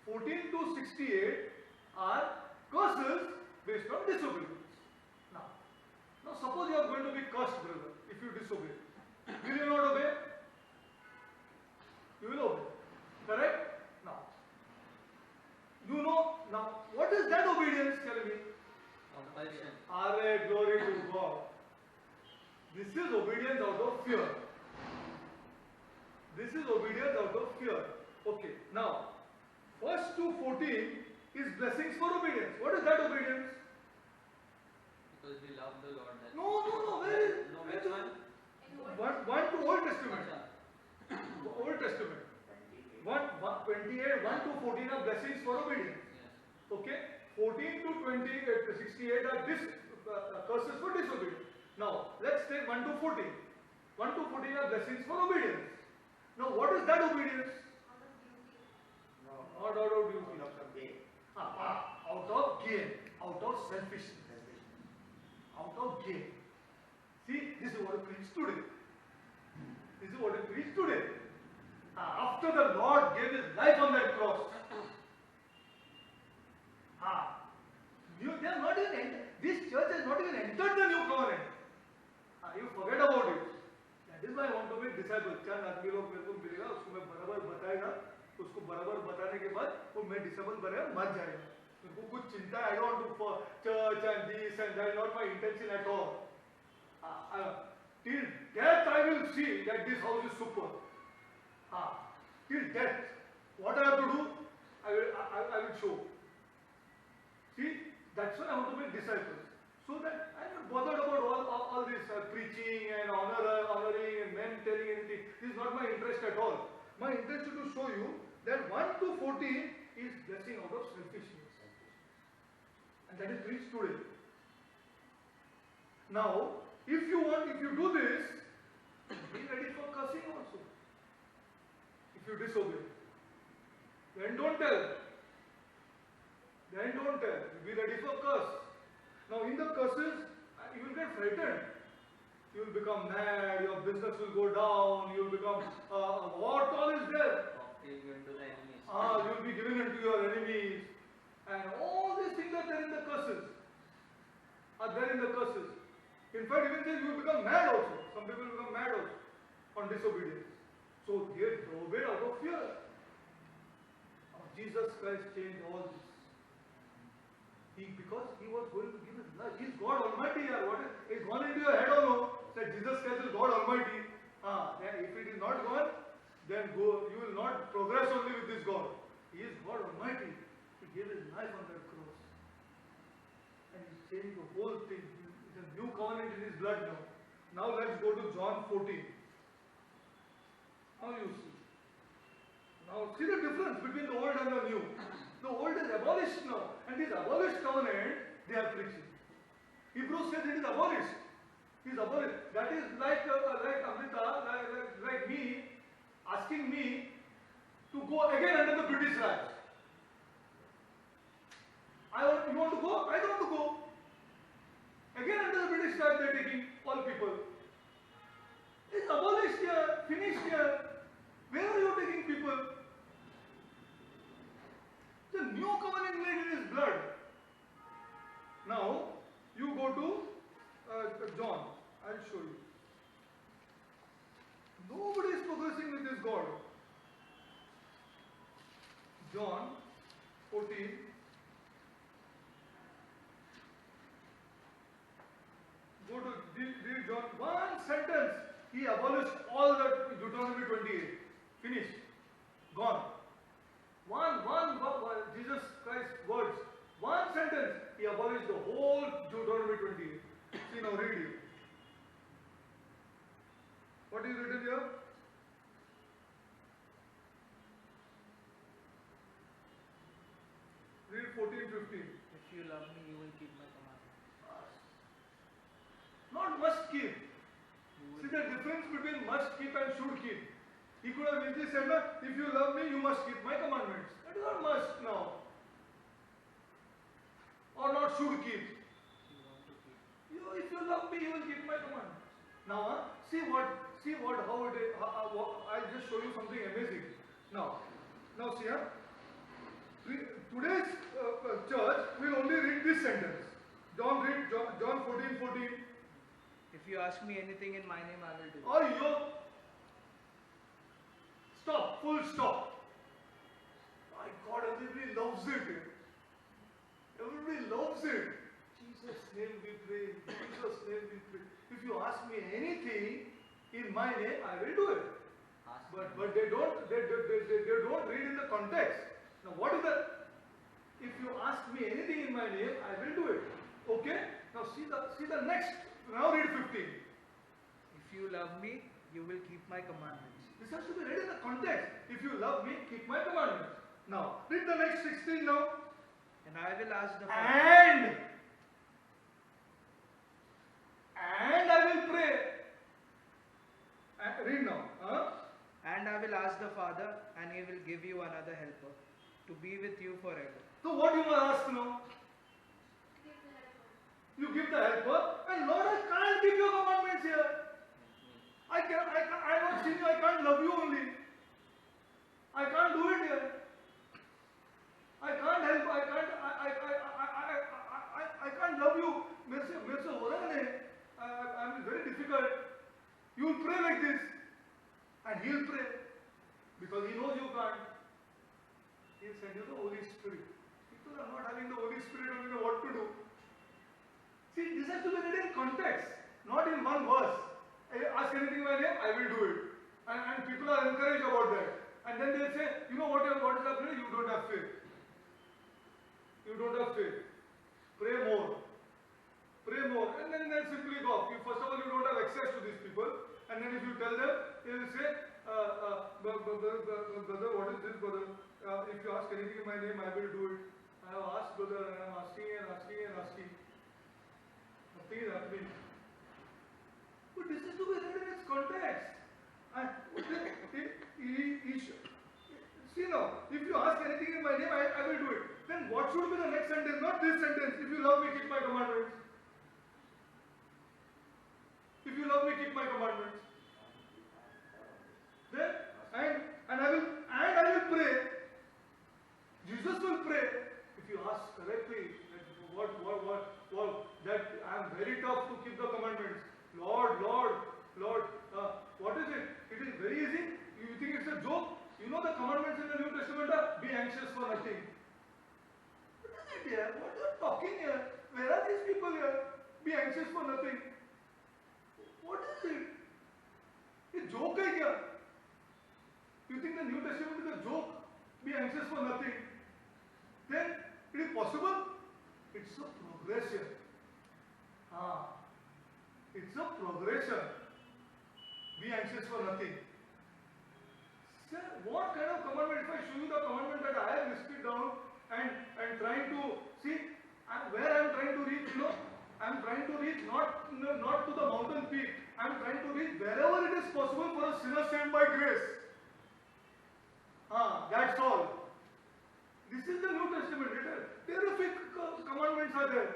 Speaker 1: 14 to 68 are curses based on disobedience. Now suppose you are going to be cursed, brother, if you disobey. Will you not obey? You will obey. Correct? Now what is that obedience? Tell me.
Speaker 5: Compulsion.
Speaker 1: Amen, glory to God. This is obedience out of fear. This is obedience out of fear. Okay, now, first to 14 is blessings for obedience. What is that obedience?
Speaker 5: Because we love the Lord.
Speaker 1: No, where is?
Speaker 5: No, which one?
Speaker 1: One to Old Testament. Old Testament. 28, 1 to 14 are blessings for obedience.
Speaker 5: Yes.
Speaker 1: Okay? 14 to 68 are curses for disobedience. Now, let's take 1 to 14. 1 to 14 are blessings for obedience. Now, what is that obedience?
Speaker 4: No,
Speaker 1: Not out of duty.
Speaker 4: out of some gain.
Speaker 1: Out of gain. Out of selfishness. Out of gain. See, this is what I preach today. This is what I preach today. After the Lord gave His life on that cross, they have not even entered, this church has not even entered the new covenant. You forget about it. That is why I want to make disciples. चंद आदमी लोग मेरे को मिलेगा, उसको मैं बराबर बताएगा, उसको बराबर बताने के बाद वो मैं डिसेबल बनेगा मर जाएगा. मेरे को कुछ चिंता है. I don't want to for church and this and that. Not my intention at all. Till death I will see that this house is super. Till death, what I have to do, I will show. See, that's why I want to make disciples. So that I'm not bothered about all this preaching and honoring and men telling anything. This is not my interest at all. my intention to show you that 1 to 14 is blessing out of selfishness. And that is preached today. Now, if you do this, be ready for cursing also. If you disobey, then don't tell. Then don't tell. Be ready for curse. Now, in the curses, you will get frightened. You will become mad. Your business will go down. You will become what all is there.
Speaker 5: You'll give into the enemies.
Speaker 1: You will be given into your enemies, and all these things are there in the curses. Are there in the curses. In fact, even then you will become mad also. Some people become mad also on disobedience. So they obeyed out of fear. Jesus Christ changed all this. Because he was going to give his life. He is God Almighty. What is gone into your head or no? That Jesus Christ is God Almighty. Then if it is not gone, then you will not progress only with this God. He is God Almighty. He gave his life on that cross. And he changed the whole thing. It's a new covenant in his blood now. Now let's go to John 14. Now you see. Now see the difference between the old and the new. The old is abolished now, and this abolished covenant they are preaching. Hebrews says it is abolished. It is abolished. That is like Amrita, like me, asking me to go again under the British Raj. You want to go? I don't want to go. Again under the British Raj they are taking all people. It's abolished here, finished here. Where are you taking people? The new covenant laid in his blood. Now, you go to John. I'll show you. Nobody is progressing with this God. John 14. Go to read John. One sentence. He abolished all that Deuteronomy 28. Finished. Gone. One, Jesus Christ's words. One sentence. He abolished the whole Deuteronomy 28. See now, read it. What is written here? Read 14, 15.
Speaker 2: If you love me, you will keep my commandments.
Speaker 1: Not must keep.
Speaker 2: You will
Speaker 1: See the difference between must keep and should keep. He could have easily said, no, if you love me, you must keep my commandments. That is not must now. Or not should keep.
Speaker 2: you want to keep.
Speaker 1: If you love me, you will keep my commandments. Now, how it is. I'll just show you something amazing. Now see, today's church will only read this sentence. John 14:14.
Speaker 2: If you ask me anything in my name, I will do.
Speaker 1: Oh, stop, full stop. My God, everybody loves it. Everybody loves it. Jesus' name we pray. Jesus' name we pray. If you ask me anything in my name, I will do it. But they don't read in the context. Now what is that? If you ask me anything in my name, I will do it. Okay? Now see the next. Now read 15.
Speaker 2: If you love me, you will keep my commandments.
Speaker 1: This has to be read in the context. If you love me, keep my commandments. Now, read the next 16 now.
Speaker 2: And I will ask the Father.
Speaker 1: And I will pray. Read now.
Speaker 2: And I will ask the Father, and He will give you another helper to be with you forever.
Speaker 1: So what you must ask now? You give the helper, and Lord, I can't give your commandments here. I'm not seeing you, I can't love you only. I can't do it here. I can't help, I can't love you. मेरे से हो रहा है, I'm very difficult. You will pray like this, and He will pray, because He knows you can't. He will send you the Holy Spirit. People are not having the Holy Spirit, don't know what to do. See, this has to be read in context, not in one verse. Ask anything in my name, I will do it. And people are encouraged about that. And then they say, you know what is happening? You don't have faith. You don't have faith. Pray more. Pray more. And then simply go. First of all, you don't have access to these people. And then if you tell them, they will say, brother, what is this, brother? If you ask anything in my name, I will do it. I have asked, brother, and I am asking and asking and asking. Nothing is happening. But this is to be read in its context. And see now, if you ask anything in my name, I will do it. Then what should be the next sentence? Not this sentence. If you love me, keep my commandments. If you love me, keep my commandments. Then, and I will pray. Jesus will pray. If you ask correctly, that I am very tough to keep the commandments. Lord, what is it? It is very easy. You think it's a joke? You know the commandments in the New Testament are be anxious for nothing. What is it here? What are you talking here? Where are these people here? Be anxious for nothing. What is it? It's a joke hai kya? You think the New Testament is a joke? Be anxious for nothing. Then it is possible? It's a progression. It's a progression. Be anxious for nothing. Sir, what kind of commandment? If I show you the commandment that I have listed down and trying to see where I am trying to reach, I am trying to reach not to the mountain peak. I am trying to reach wherever it is possible for a sinner saved by grace. That's all. This is the New Testament. Terrific commandments are there.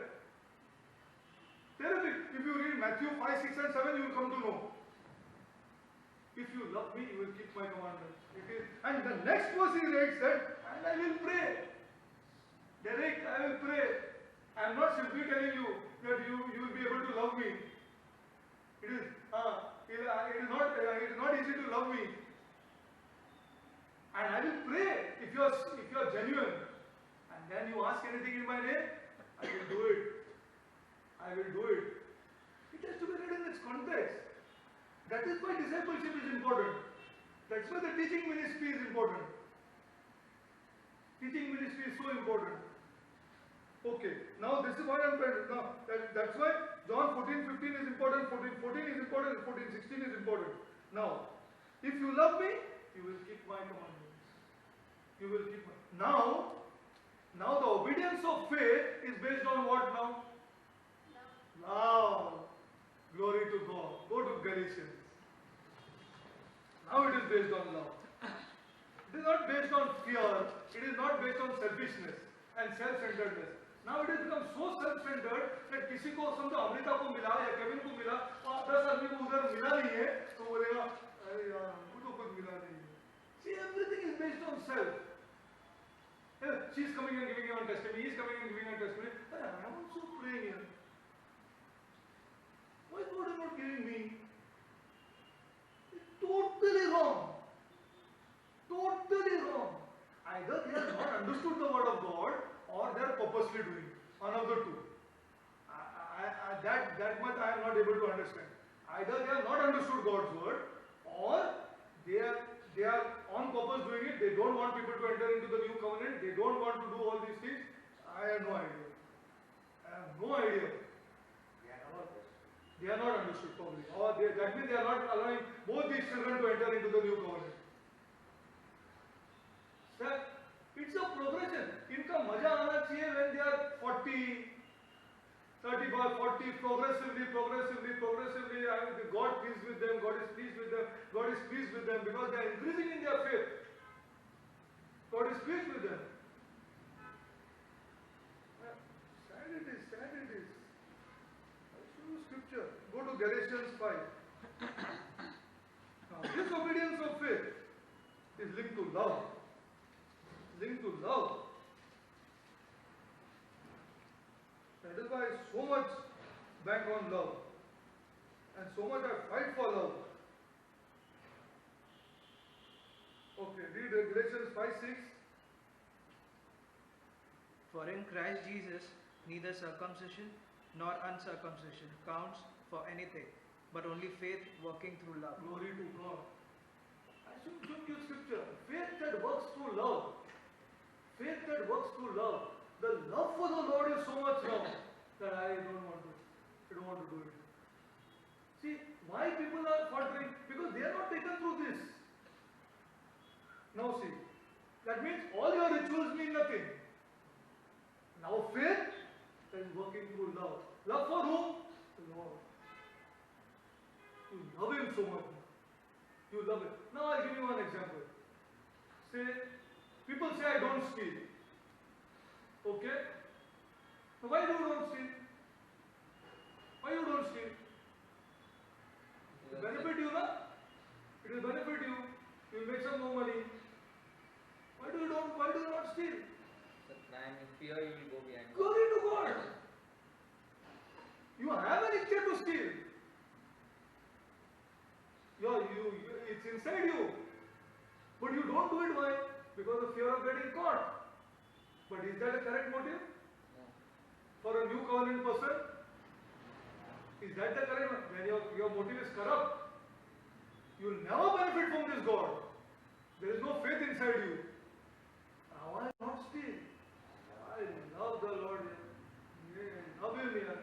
Speaker 1: Terrific. If you read Matthew 5, 6 and 7, you will come to know. If you love me, you will keep my commandments. And the next verse he writes that, and I will pray. Derek, I will pray. I am not simply telling you that you will be able to love me. It is not easy to love me. And I will pray if you are genuine. And then you ask anything in my name, I will do it. I will do it. It has to be read in its context. That is why discipleship is important. That's why the teaching ministry is important. Teaching ministry is so important. Okay, now this is what I am trying to, that's why John 14:15 is important, 14:14 is important, 14:16 is important. Now, if you love me, you will keep my commandments. You will keep my, now the obedience of faith is based on what now? Love. Glory to God. Go to Galatians. Now it is based on love. It is not based on fear. It is not based on selfishness and self-centeredness. Now it has become so self-centered that किसी को समझो अमृता को मिला या Kevin को मिला और 10 आदमी को उधर मिला नहीं है तो बोलेगा अरे यार हमको तो कुछ मिला नहीं है. See, everything is based on self. She is coming and giving one testimony. He is coming and giving one testimony. But I am also praying here. Why God is not giving me? It's totally wrong. Totally wrong. Either they have not understood the word of God or they are purposely doing it. One of the two. That much I am not able to understand. Either they have not understood God's word or they are on purpose doing it. They don't want people to enter into the new covenant. They don't want to do all these things. I have no idea. I have no idea. They are not understood probably. Or that means they are not allowing both these children to enter into the new covenant. Sir, it's a progression. इनका मजा आना चाहिए when they are 40, 35, 40, progressively. God is with them. God is pleased with them. God is pleased with them because they are increasing in their faith. God is pleased with them. Sad it is. I'll show you scripture. Go to Galatians 5. Now, this obedience of faith is linked to love. That is why so much bank on love and so much I fight for love. Okay, read Galatians 5:6.
Speaker 2: For in Christ Jesus, neither circumcision nor uncircumcision counts for anything, but only faith working through love.
Speaker 1: Glory to God. I should show you scripture. Faith that works through love. Faith that works through love. The love for the Lord is so much now that I don't want to do it. See, Why people are faltering? Because they are not taken through this. Now see, that means all your rituals mean nothing. Now faith is working through love. Love for whom? The Lord. You love Him so much. You love Him. Now I'll give you one example. Say, people say I don't steal. Okay? Now why you don't steal? Why you don't steal? It will benefit you, na? It will benefit you. You will make some more money. Why do you not steal?
Speaker 5: The crime, in fear you will go behind.
Speaker 1: Glory to God. You have an itch to steal. It's inside you. But you don't do it. Why? Because of fear of getting caught. But is that a correct motive?
Speaker 5: No.
Speaker 1: For a new covenant person? Is that the correct one? When your motive is corrupt, you will never benefit from this God. There is no faith inside you. Now I not steal. I love the Lord here. I love Him here.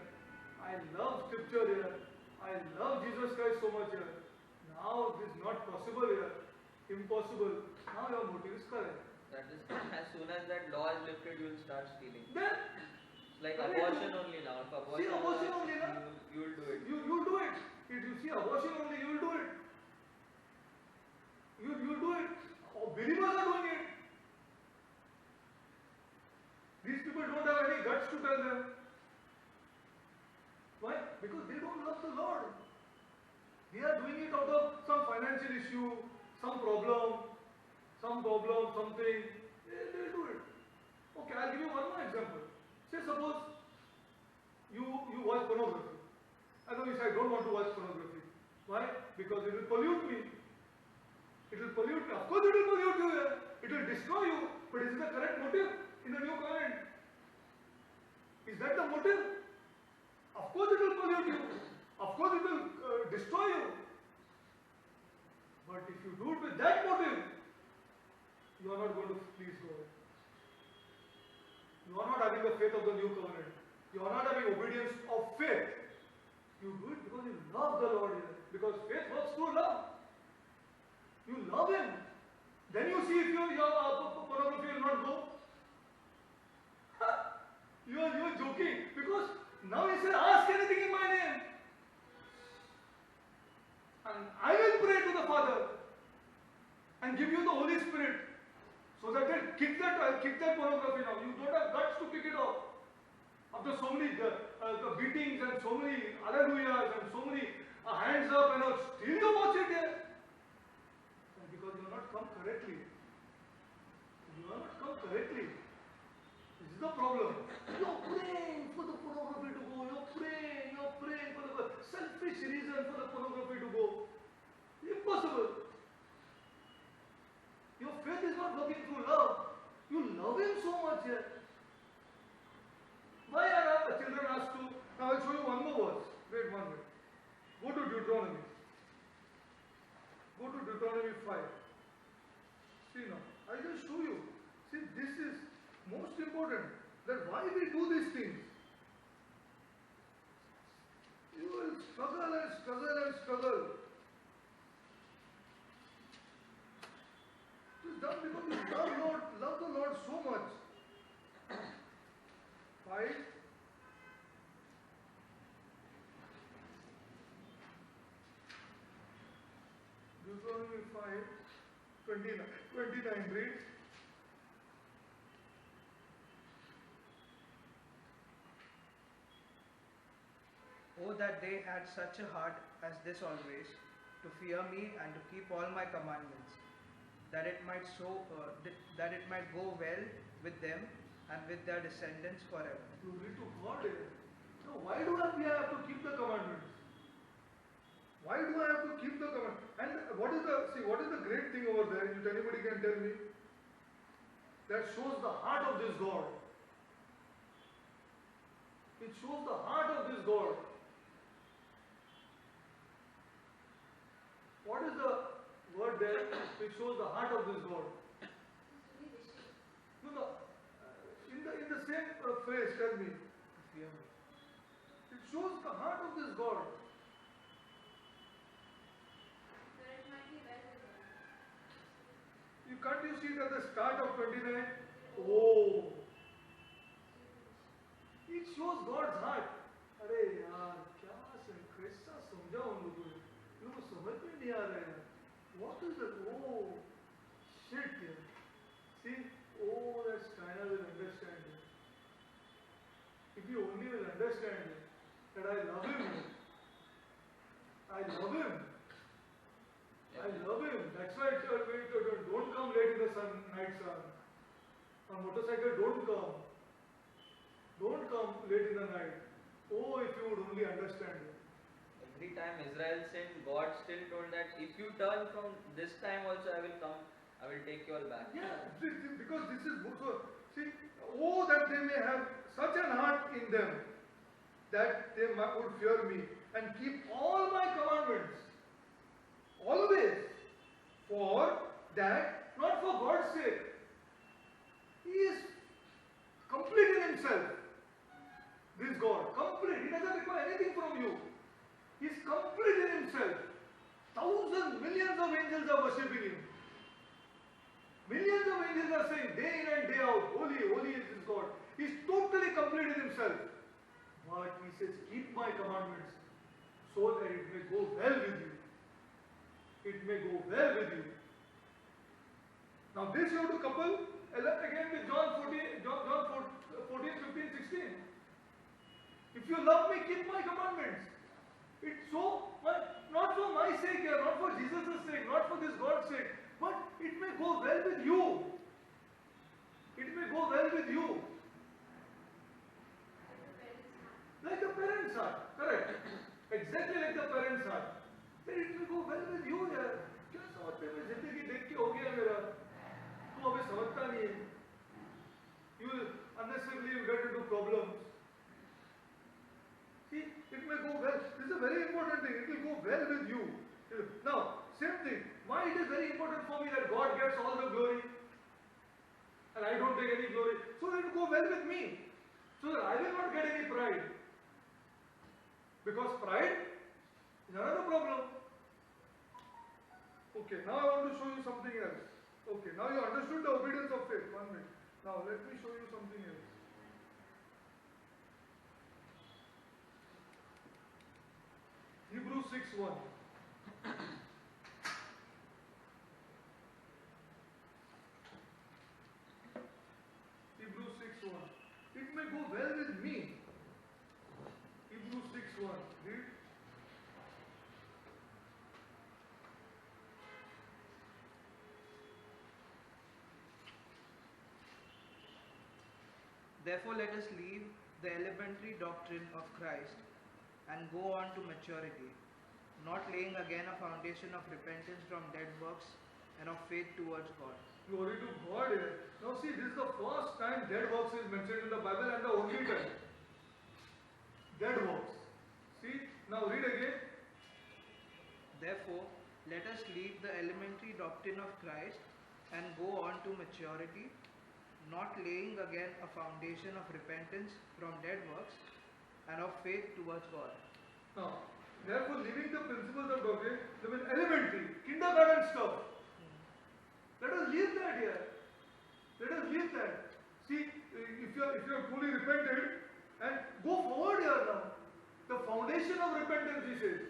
Speaker 1: I love Scripture here. I love Jesus Christ so much here. Now this is not possible here. Impossible. Now your motive is correct.
Speaker 5: That is, as soon as that law is lifted, you will start stealing.
Speaker 1: Then
Speaker 5: It's like abortion only now. If abortion,
Speaker 1: abortion only now.
Speaker 5: you will do it.
Speaker 1: you do it. If you see abortion only, you will do it. You do it. Oh, believers are doing it. These people don't have any guts to tell them. Why? Because they don't love the Lord. They are doing it out of some financial issue, some problem, something. They do it. Okay, I'll give you one more example. Say suppose you watch pornography. I know you say I don't want to watch pornography. Why? Because it will pollute me. It will pollute me. Of course it will pollute you. It will destroy you. But is it the correct motive in the new covenant? Is that the motive? Of course it will pollute you. Of course it will destroy you. But if you do it with that motive, you are not going to please God. You are not having the faith of the new covenant. You are not having obedience of faith. You do it because you love the Lord here. Because faith works through love. You love Him. Then you see if your pornography will not go. You are joking. Because now He said, ask anything in my name. And I will pray to the Father and give you the Holy Spirit. So that they'll kick that pornography now. You don't have guts to kick it off. After so many beatings and so many hallelujahs and so many hands up and all, still you watch it here. And because you have not come correctly. You have not come correctly. This is the problem. You're praying for the pornography to go. You're praying for the selfish reason for the pornography to go. Impossible. Your faith is not working through love. You love Him so much here. Why are the children asked to? Now I'll show you one more verse. Wait 1 minute. Go to Deuteronomy. Go to Deuteronomy 5. See now. I just show you. See, this is most important. That why we do these things. You will struggle and struggle and struggle. It's done because you love the Lord so much. 5. Deuteronomy 5, 29 read.
Speaker 2: Oh, that they had such a heart as this always, to fear me and to keep all my commandments, that it might go well with them and with their descendants forever.
Speaker 1: Glory to God. So why do we have to keep the commandments? Why do I have to keep the commandments? And what is the great thing over there? If anybody can tell me, that shows the heart of this God. It shows the heart of this God. What is the word there which shows the heart of this God? No. In the same phrase, tell me.
Speaker 2: Fear me.
Speaker 1: It shows the heart of this God. you see it at the start of 29? Oh, it shows God's heart. अरे यार क्या कैसा समझाऊं उन लोगों को, लोगों को समझ में नहीं आ रहा है. What is that? Oh, shit. Yeah. See, oh, that Steiner will understand it. If you only will understand it, that I love him. I love him. I love him. That's why I tell you, don't come late in the night sun. On motorcycle, don't come. Don't come late in the night. Oh, if you would only understand it.
Speaker 5: Every time Israel sinned, God still told that if you turn from this time also I will come, I will take you all back.
Speaker 1: Yeah, because this is so. See, oh, that they may have such an heart in them that they would fear me and keep all my commandments. Always. For that, not for God's sake. He is complete in himself. This God, complete. He doesn't require anything from you. He is complete in himself. Thousands, millions of angels are worshipping him. Millions of angels are saying day in and day out, holy, holy is this God. He is totally complete in himself. But he says, keep my commandments so that it may go well with you. It may go well with you. Now this you have to couple again with John 14, 15, 16. If you love me, keep my commandments. It's so, not for my sake here, not for Jesus' sake, not for this God's sake, but it may go well with you. It may go well with you. Like a parent's heart. Correct. Exactly like the parent's heart. Then it may go well with you यार. क्या समझते हैं जिंदगी देख के हो गया मेरा. तू अबे समझता नहीं है. You unnecessarily you get into problems. See, it may go well. This is a very important thing. It will go well with you. Now, same thing. Why it is very important for me that God gets all the glory and I don't take any glory? So that it will go well with me. So that I will not get any pride. Because pride is another problem. Okay, now I want to show you something else. Okay, now you understood the obedience of faith. 1 minute. Now let me show you something else. Hebrews 6:1. Hebrews 6:1. It may go well with me. Hebrews 6:1. Read.
Speaker 2: Therefore, let us leave the elementary doctrine of Christ and go on to maturity, not laying again a foundation of repentance from dead works and of faith towards God.
Speaker 1: Glory to God here. Now see, this is the first time dead works is mentioned in the Bible and the only time. Dead works. See, now read again.
Speaker 2: Therefore, let us leave the elementary doctrine of Christ and go on to maturity, not laying again a foundation of repentance from dead works and of faith towards God.
Speaker 1: Now, therefore, leaving the principles of doctrine, I mean elementary, kindergarten stuff. Let us leave that here. Let us leave that. See, if you are fully repented and go forward here now. The foundation of repentance, he says.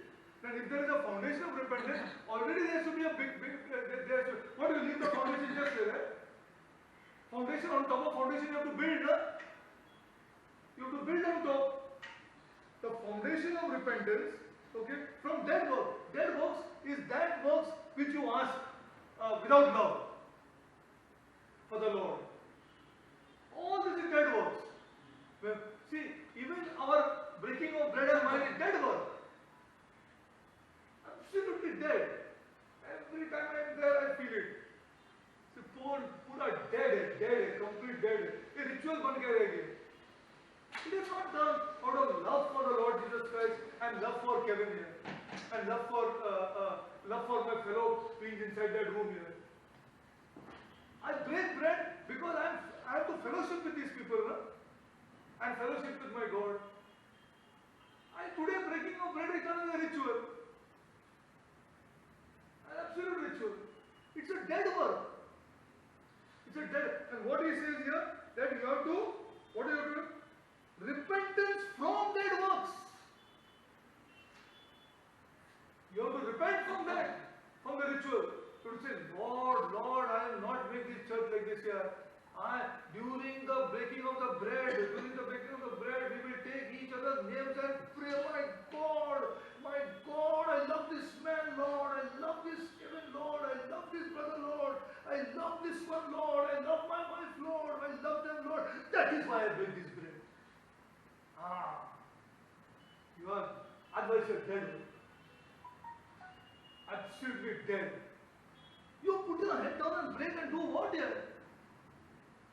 Speaker 1: And if there is a foundation of repentance, already there should be a big, what do you leave the foundation just there? Right? Foundation, on top of foundation you have to build. You have to build on top. The foundation of repentance, okay, from dead works. Dead works is that works which you ask without love for the Lord. All this is dead works. Well, see, even our breaking of bread and wine is dead work. Absolutely dead. Every time I am there, I feel it. See, poor, dead, complete dead. A ritual ban ke reh gaye. It is not done out of love for the Lord Jesus Christ and love for Kevin here, and love for my fellow beings inside that room here. I break bread because I have to fellowship with these people, no? And fellowship with my God. Today breaking of bread is done as a ritual. An absolute ritual. It's a dead work. It's a dead. And what he says here, that you have to, what do you have to do? Repentance from dead works. You have to repent from that, from the ritual. You have to say, Lord, Lord, I will not make this church like this here. During the breaking of the bread, we will take each other's names and pray, my God, I love this man, Lord, I love this Kevin, Lord, I love this brother, Lord, I love this one, Lord, I love my wife, Lord, I love them, Lord. That is why I break this bread. You are, otherwise you are dead. Absolutely dead. You put your head down and break and do what here?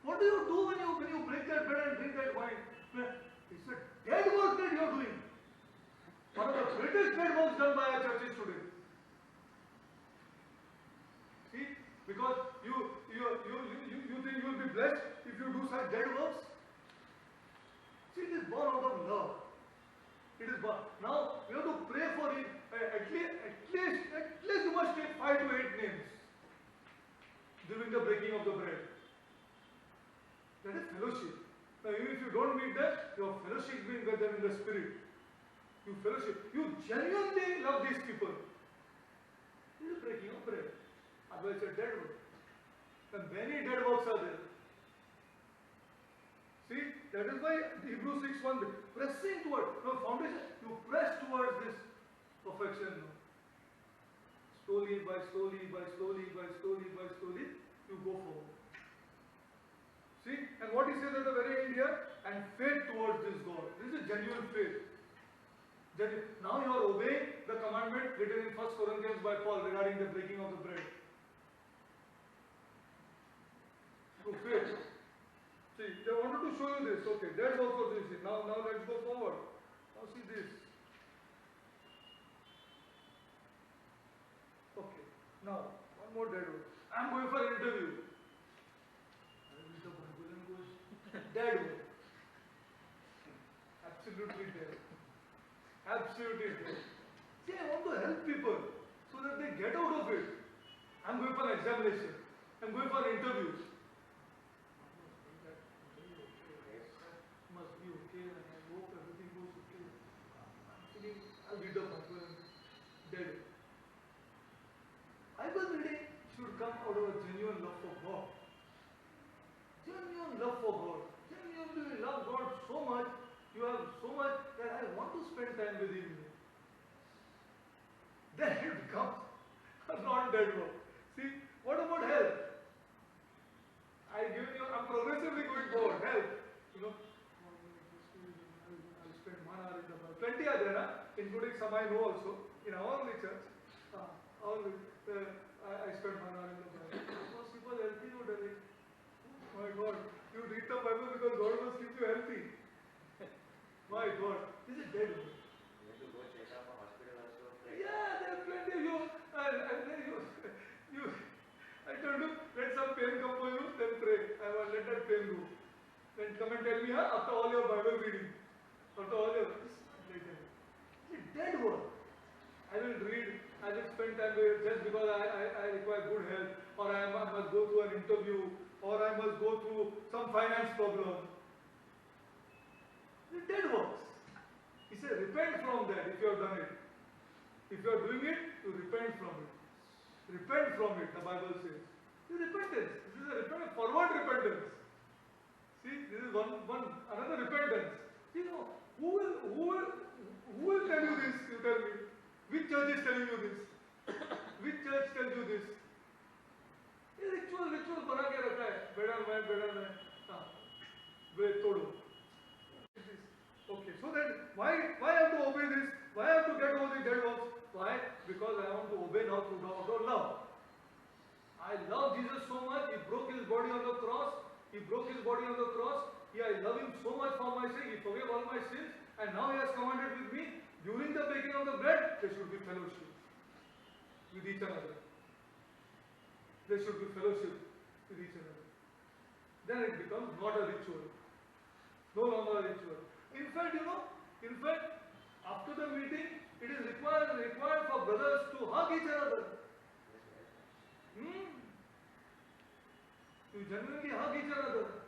Speaker 1: What do you do when you break that bread and drink that wine? It's a dead work that you are doing. One of the greatest dead works done by our churches today. See, because you think you will be blessed if you do such dead works. See, it is born out of love. It is born. Now we have to pray for it. At least you must take 5 to 8 names during the breaking of the bread. That is fellowship. Now, even if you don't meet them, your fellowship being with them in the spirit. You fellowship. You genuinely love these people. This is breaking of bread. Otherwise, it's a dead work. And many dead works are there. See, that is why Hebrews 6:1, pressing towards, no foundation, you press towards this perfection. Slowly, you go forward. See, and what he says at the very end here, and faith towards this God. This is genuine faith. Now you are obeying the commandment written in 1 Corinthians by Paul regarding the breaking of the bread. Through faith. See, they wanted to show you this. Okay, that's also this. Now let's go forward. Now see this. Okay, now one more dead word. I'm going for an interview. Dead word. Absolutely dead. Absolutely dead. See, I want to help people so that they get out of it. I'm going for an examination. I'm going for an interview. Must be okay, and I hope everything goes okay. Actually, I'll read the Bible and dead. Bible reading should come out of a genuine love for God. Genuine love for God. Genuinely love God so much, you have so much that I want to spend time with Him. Then it becomes a non-dead work. See, what about health? I'm progressively going forward. Health. I'll spend 1 hour in the Bible. Plenty are there, including some I know also. In our only church, I spend 1 hour in the Bible. Most people healthy, no Derek. My God, you read the Bible because God must keep you healthy. My God, this is dead.
Speaker 4: You have to go check up a hospital also.
Speaker 1: Yeah, there are plenty of you. I told you, let some pain come for you, then pray. I will let that pain go. Then come and tell me, after all your Bible reading, after all your, it's dead work. I will read, I will spend time with it just because I require good health, or I must go through an interview, or I must go through some finance problem. It's dead works. He said, repent from that if you have done it. If you are doing it, you repent from it. Repent from it, the Bible says. This is repentance. This is a repentance, forward repentance. See, this is another repentance. You know, who will tell you this? You tell me. Which church is telling you this? Which church tells you this? ये ritual बना के रखा है. बेड़ा में. वे तोड़ो. Okay, so then why I have to obey this? Why I have to get over the dead works? Why? Because I want to obey now through love. I love Jesus so much. He broke His body on the cross. I love Him so much for my sake. He forgave all my sins. And now He has commanded with me, during the breaking of the bread, there should be fellowship with each another. There should be fellowship with each another. Then it becomes not a ritual. No longer a ritual. In fact, after the meeting, it is required for brothers to hug each other. You genuinely hug each other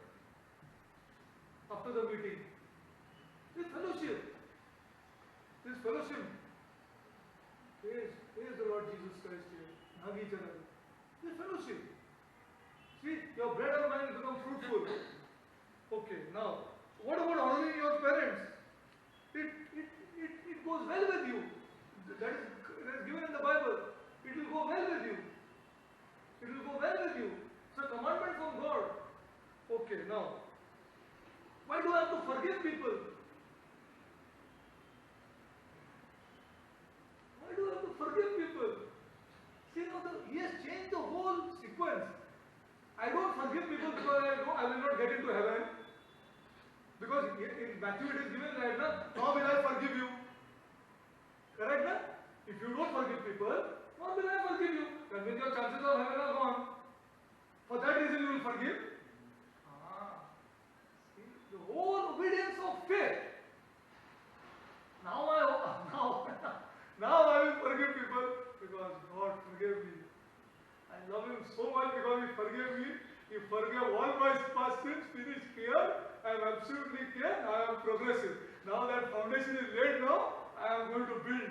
Speaker 1: after the meeting. This fellowship. This fellowship. Praise the Lord Jesus Christ here. Hug each other. This fellowship. See, your bread and wine will become fruitful. Okay, now, what about honoring your parents? It goes well with you. That is given in the Bible. It will go well with you. It will go well with you. It's a commandment from God. Okay, now, why do I have to forgive people? Why do I have to forgive people? See, now he has changed the whole sequence. I don't forgive people because I know I will not get into heaven. Because in Matthew it is given right now, nor will I forgive you. Correct, na? If you don't forgive people, nor will I forgive you. That means your chances of heaven are gone. For that reason you will forgive. See, the whole obedience of faith. Now I will forgive people because God forgave me. I love Him so much because He forgave me. He forgave all my past sins, finished here. I am absolutely clear. I am progressive. Now that foundation is laid now, I am going to build.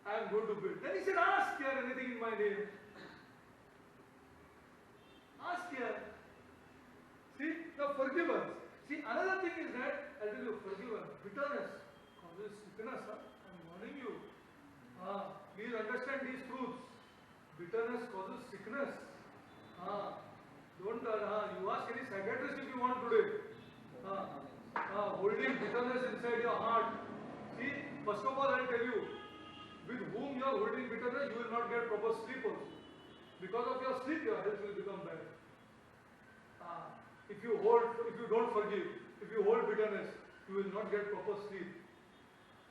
Speaker 1: I am going to build. Then He said, ask here anything in my name. Ask here. See, now forgive us. See, another thing is that, I'll tell you, forgive us. Bitterness causes sickness. I am warning you. Please understand these truths. Bitterness causes sickness. Don't, you ask any psychiatrist if you want today. Holding bitterness inside your heart. See, first of all, I'll tell you, with whom you are holding bitterness, you will not get proper sleep also. Because of your sleep, your health will become bad. If you don't forgive, if you hold bitterness, you will not get proper sleep.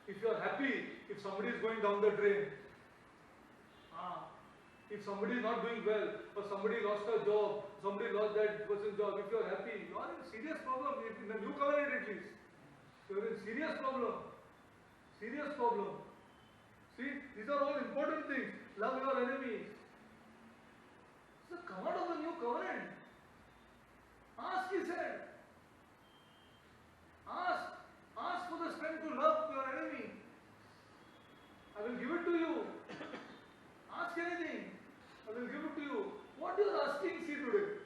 Speaker 1: If you are happy, if somebody is going down the drain, if somebody is not doing well, or somebody lost a job, somebody lost that person's job, if you are happy, you are in serious problem. In the new covenant at least, you are in serious problem. Serious problem. See, these are all important things. Love your enemies. It's the command of the new covenant. Ask, He said. Ask for the strength to love your enemy. I will give it to you. Ask anything. I will give it to you. What you are asking, see today.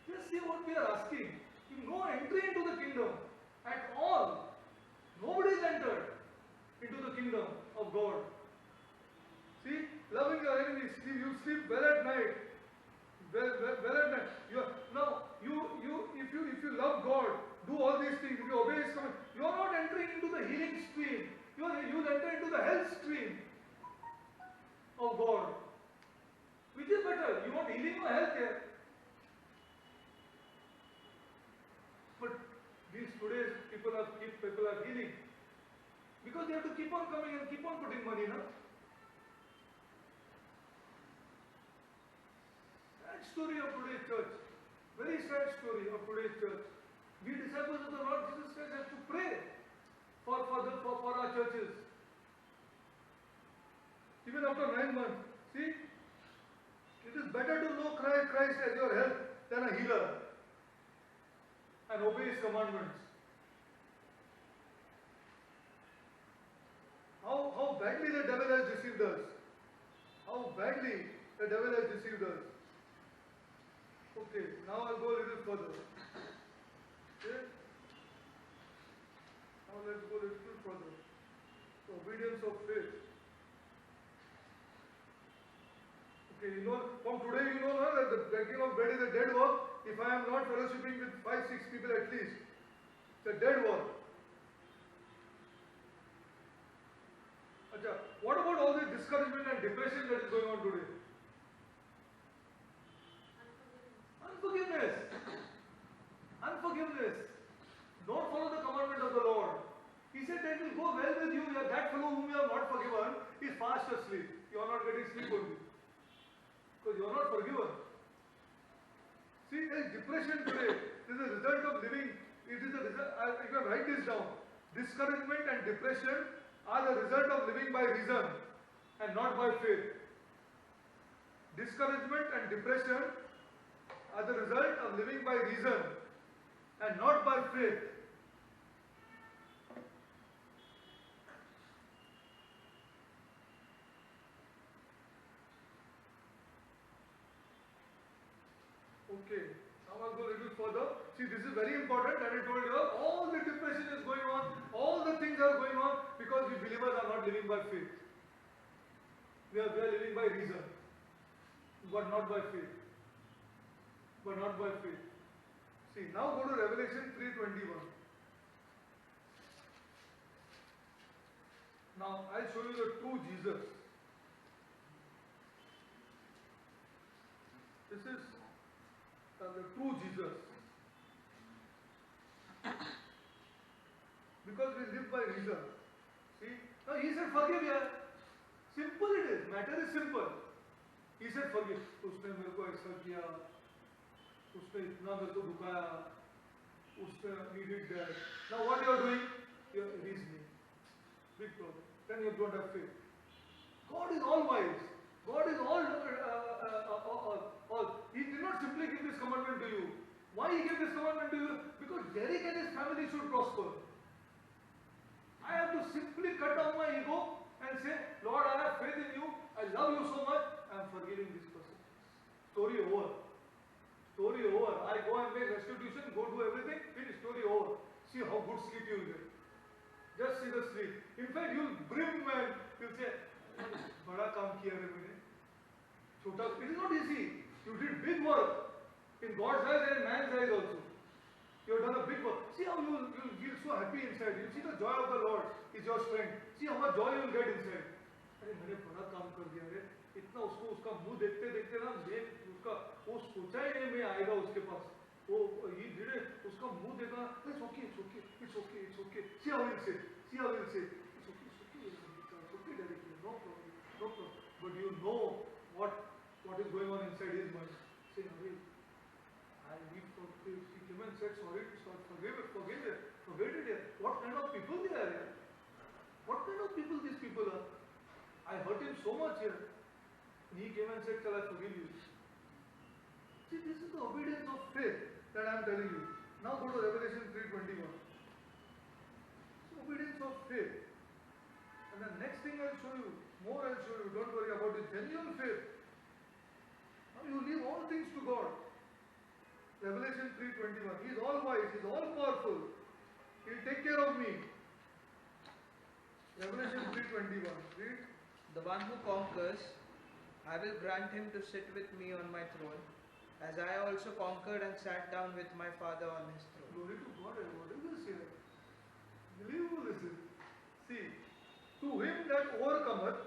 Speaker 1: Just see what we are asking. No entry into the kingdom at all. Nobody is entered into the kingdom of God. See, loving your enemies. See, you sleep well at night. Well at night. If you love God, do all these things, if you obey His command, you are not entering into the healing stream. You will enter into the health stream of God. Which is better? You want healing or health here? But these today's people are healing. Because they have to keep on coming and keep on putting money, no? Sad story of today's church. Very sad story of today's church. We disciples of the Lord Jesus Christ have to pray for our churches. Even after 9 months. See, it is better to know Christ as your help than a healer and obey His commandments. How badly the devil has deceived us. How badly the devil has deceived us. Okay, now I'll go a little further. Okay? Now let's go a little further. The obedience of faith. Okay, from today you know that the breaking of bread is a dead work. If I am not fellowshipping with 5-6 people at least, it's a dead work. What about all the discouragement and depression that is going on today? Unforgiveness. Don't follow the commandment of the Lord. He said that will go well with you. That fellow whom you have not forgiven is fast asleep. You are not getting sleep only. Because you are not forgiven. See, there is depression today. This is a result of living. It is a result. You can write this down. Discouragement and depression are the result of living by reason and not by faith. Discouragement and depression are the result of living by reason and not by faith. Okay, now I'll go a little further. See, this is very important that I told you all the depression is going on, all the things are going on because we believers are not living by faith. We are living by reason, but not by faith. But not by faith. See, now go to Revelation 3:21. Now I'll show you the true Jesus. This is the true Jesus. Because we live by reason. See? Now he said forgive here. Simple it is. Matter is simple. He said forgive. उसने मेरे को ऐसा किया, उसने इतना मेरे को दुखाया, उसने needed that. Now what you are doing? You are reasoning. Big problem. Then you don't have faith. God is all wise. God is all. He did not simply give this commandment to you. Why he gave this commandment to you? Because Derek and his family should prosper. I have to simply cut down my ego and say, Lord, I have faith in you. I love you so much. I am forgiving this person. Story over. Story over. I go and make restitution, go do everything, finish. Story over. See how good sleep you will get. Just see the sleep. In fact, you will brim and you will say, बड़ा काम किया रे मैंने. छोटा. It is not easy. You did big work in God's eyes and in man's eyes also. You have done a big work. See how you will feel so happy inside. You see the joy of the Lord is your strength. See how much joy you will get inside. अरे मैंने बड़ा काम कर दिया रे. इतना उसको उसका मुंह देखते देखते ना मैं उसका वो सोचा ही नहीं मैं आएगा उसके पास. वो ये धीरे उसका मुंह देखा. It's okay, it's okay, it's okay, it's okay. See how he'll say. See how he'll say. It's okay, it's okay, it's okay, Derek. No problem, no problem. But you know what is going on inside his mind. Say, Hari, I need forgive. He came and said sorry, forgive it. What kind of people they are here? What kind of people these people are? I hurt him so much here. He came and said, shall I forgive you? See, this is the obedience of faith that I am telling you. Now go to Revelation 3:21. Obedience of faith. And the next thing I'll show you, more I'll show you, don't worry about it, genuine faith. Now you leave all things to God. Revelation 3:21. He is all wise, He is all powerful. He will take care of me. Revelation 3:21. Read.
Speaker 2: The one who conquers, I will grant him to sit with me on my throne, as I also conquered and sat down with my Father on his throne.
Speaker 1: Glory to God. What is this here? Unbelievable this is. See, to him that overcometh,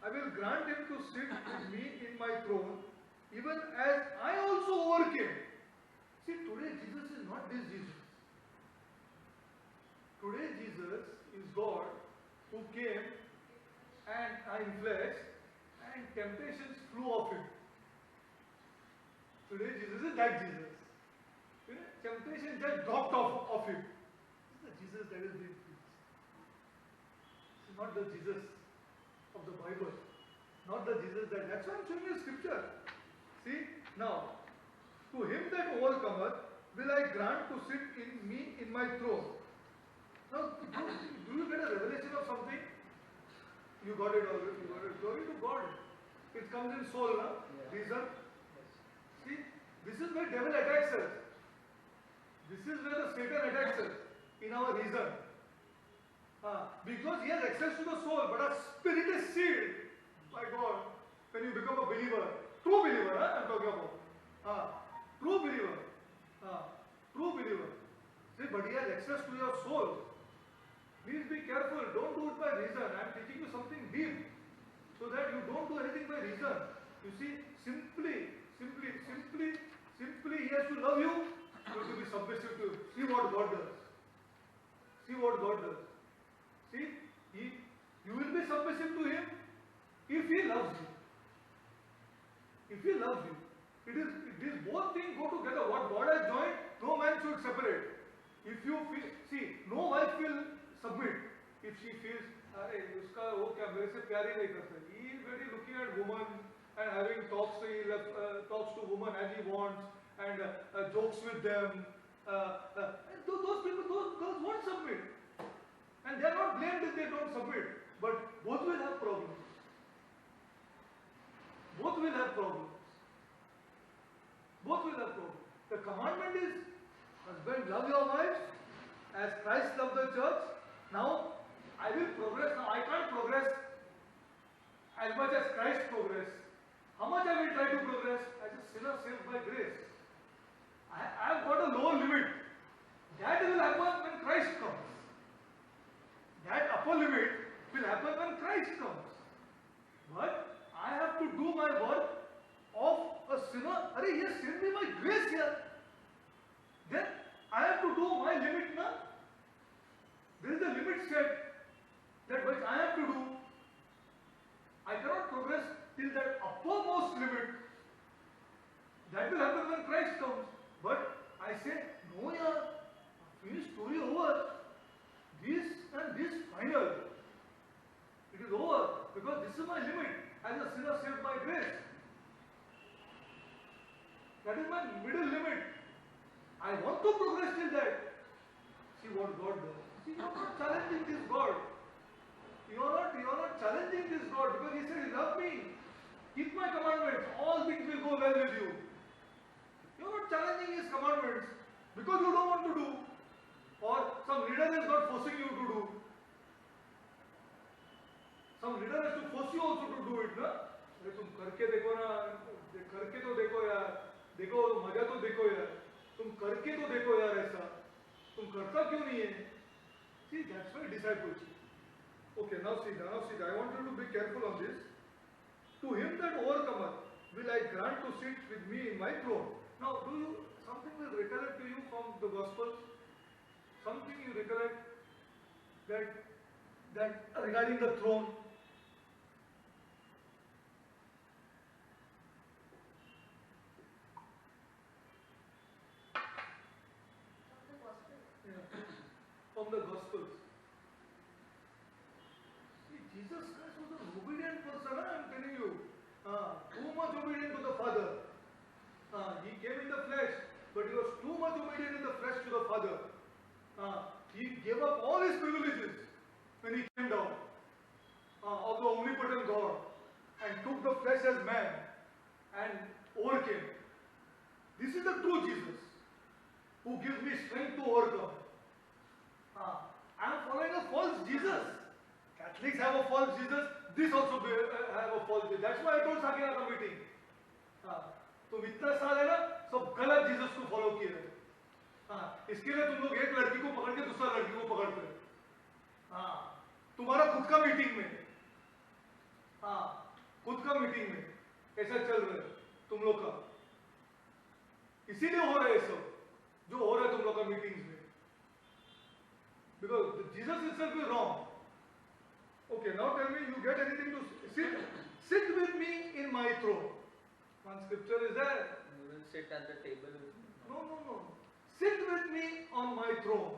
Speaker 1: I will grant him to sit with me in my throne, even as I also overcame. See, today Jesus is not this Jesus. Today Jesus is God who came and in flesh and temptations flew off him. Today Jesus is that Jesus. You know, temptation just dropped off of him. This is the Jesus that is being preached. This is not the Jesus of the Bible. Not the Jesus that's why I'm showing you scripture. See, now, to him that overcometh will I grant to sit in me in my throne. Now, do you get a revelation of something? You got it already. You got it. Glory to God. It comes in soul, no?
Speaker 2: Yeah.
Speaker 1: Reason.
Speaker 2: Yes.
Speaker 1: See, this is where devil attacks us. This is where the Satan attacks us. In our reason. Because he has access to the soul, but our spirit is sealed by God. When you become a believer, true believer, I'm talking about. True believer. True believer. See, but he has access to your soul. Please be careful. Don't do it by reason. I'm teaching you something deep. So that you don't do anything by reason. You see, simply, he has to love you. You have to be submissive to him. See what God does. See what God does. See, you will be submissive to him if he loves you. If he loves you. These both things go together. What God has joined, no man should separate. If you feel, see, no wife will submit if she feels, अरे उसका वो क्या मेरे से प्यार ही नहीं करता. He is very looking at woman and having talks to woman as he wants and jokes with them. Those people, those girls won't submit. And they are not blamed if they don't submit. But both will have problems. Both will have problems. Both will have problems. The commandment is, husband, love your wives as Christ loved the church. Now, I will progress. Now, I can't progress as much as Christ progressed. How much I will try to progress? As a sinner saved by grace. I have got a lower limit. That will happen when Christ comes. That upper limit will happen when Christ comes. But I have to do my work of a sinner. Arey, he has sent me by grace here. Then I have to do my limit now. There is a limit set that which I have to do. I cannot progress till that uppermost limit. That will happen when Christ comes. But I say, no, yaar, finish story over. This and this final. It is over because this is my limit as a sinner saved by grace. That is my middle limit. I want to progress till that. See what God does. See, you are not challenging this God. You are not challenging this God because He said, love me. Keep my commandments. All things will go well with you. You are not challenging His commandments because you don't want to do. Or some leader is not forcing you to do. Some leader has to force you also to do it, na? अरे तुम करके देखो ना, करके तो देखो यार, देखो मजा तो देखो यार, तुम करके तो देखो यार ऐसा, तुम करता क्यों नहीं है? See, that's why discipleship. Okay, now see, I want you to be careful on this. To him that overcometh will I grant to sit with me in my throne. Now, something will recollect to you from the Gospels? Something you recollect that regarding the throne? From the Gospels. See, Jesus Christ was an obedient person, I am telling you. Too much obedient to the Father. He came in the flesh, but he was too much obedient in the flesh to the Father. He gave up all his privileges when he came down of the omnipotent God and took the flesh as man and overcame. This is the true Jesus who gives me strength to overcome. I am following a false Jesus. Catholics have a false Jesus. This also have a false Jesus. That's why I told Sakina the meeting. तुम इतना साल है ना सब गलत Jesus को follow किए हैं. इसके लिए तुम लोग एक लड़की को पकड़ के दूसरा लड़की को पकड़ते हैं. तुम्हारा खुद का मीटिंग में ऐसा चल रहा है तुम लोग का. इसीलिए हो रहा है सब जो हो रहा है तुम लोग का मीटिंग्स में. Because Jesus itself is wrong. Okay, now tell me, you get anything to sit with me in my throne. One scripture is there.
Speaker 5: You will sit at the table with me.
Speaker 1: No. Sit with me on my throne.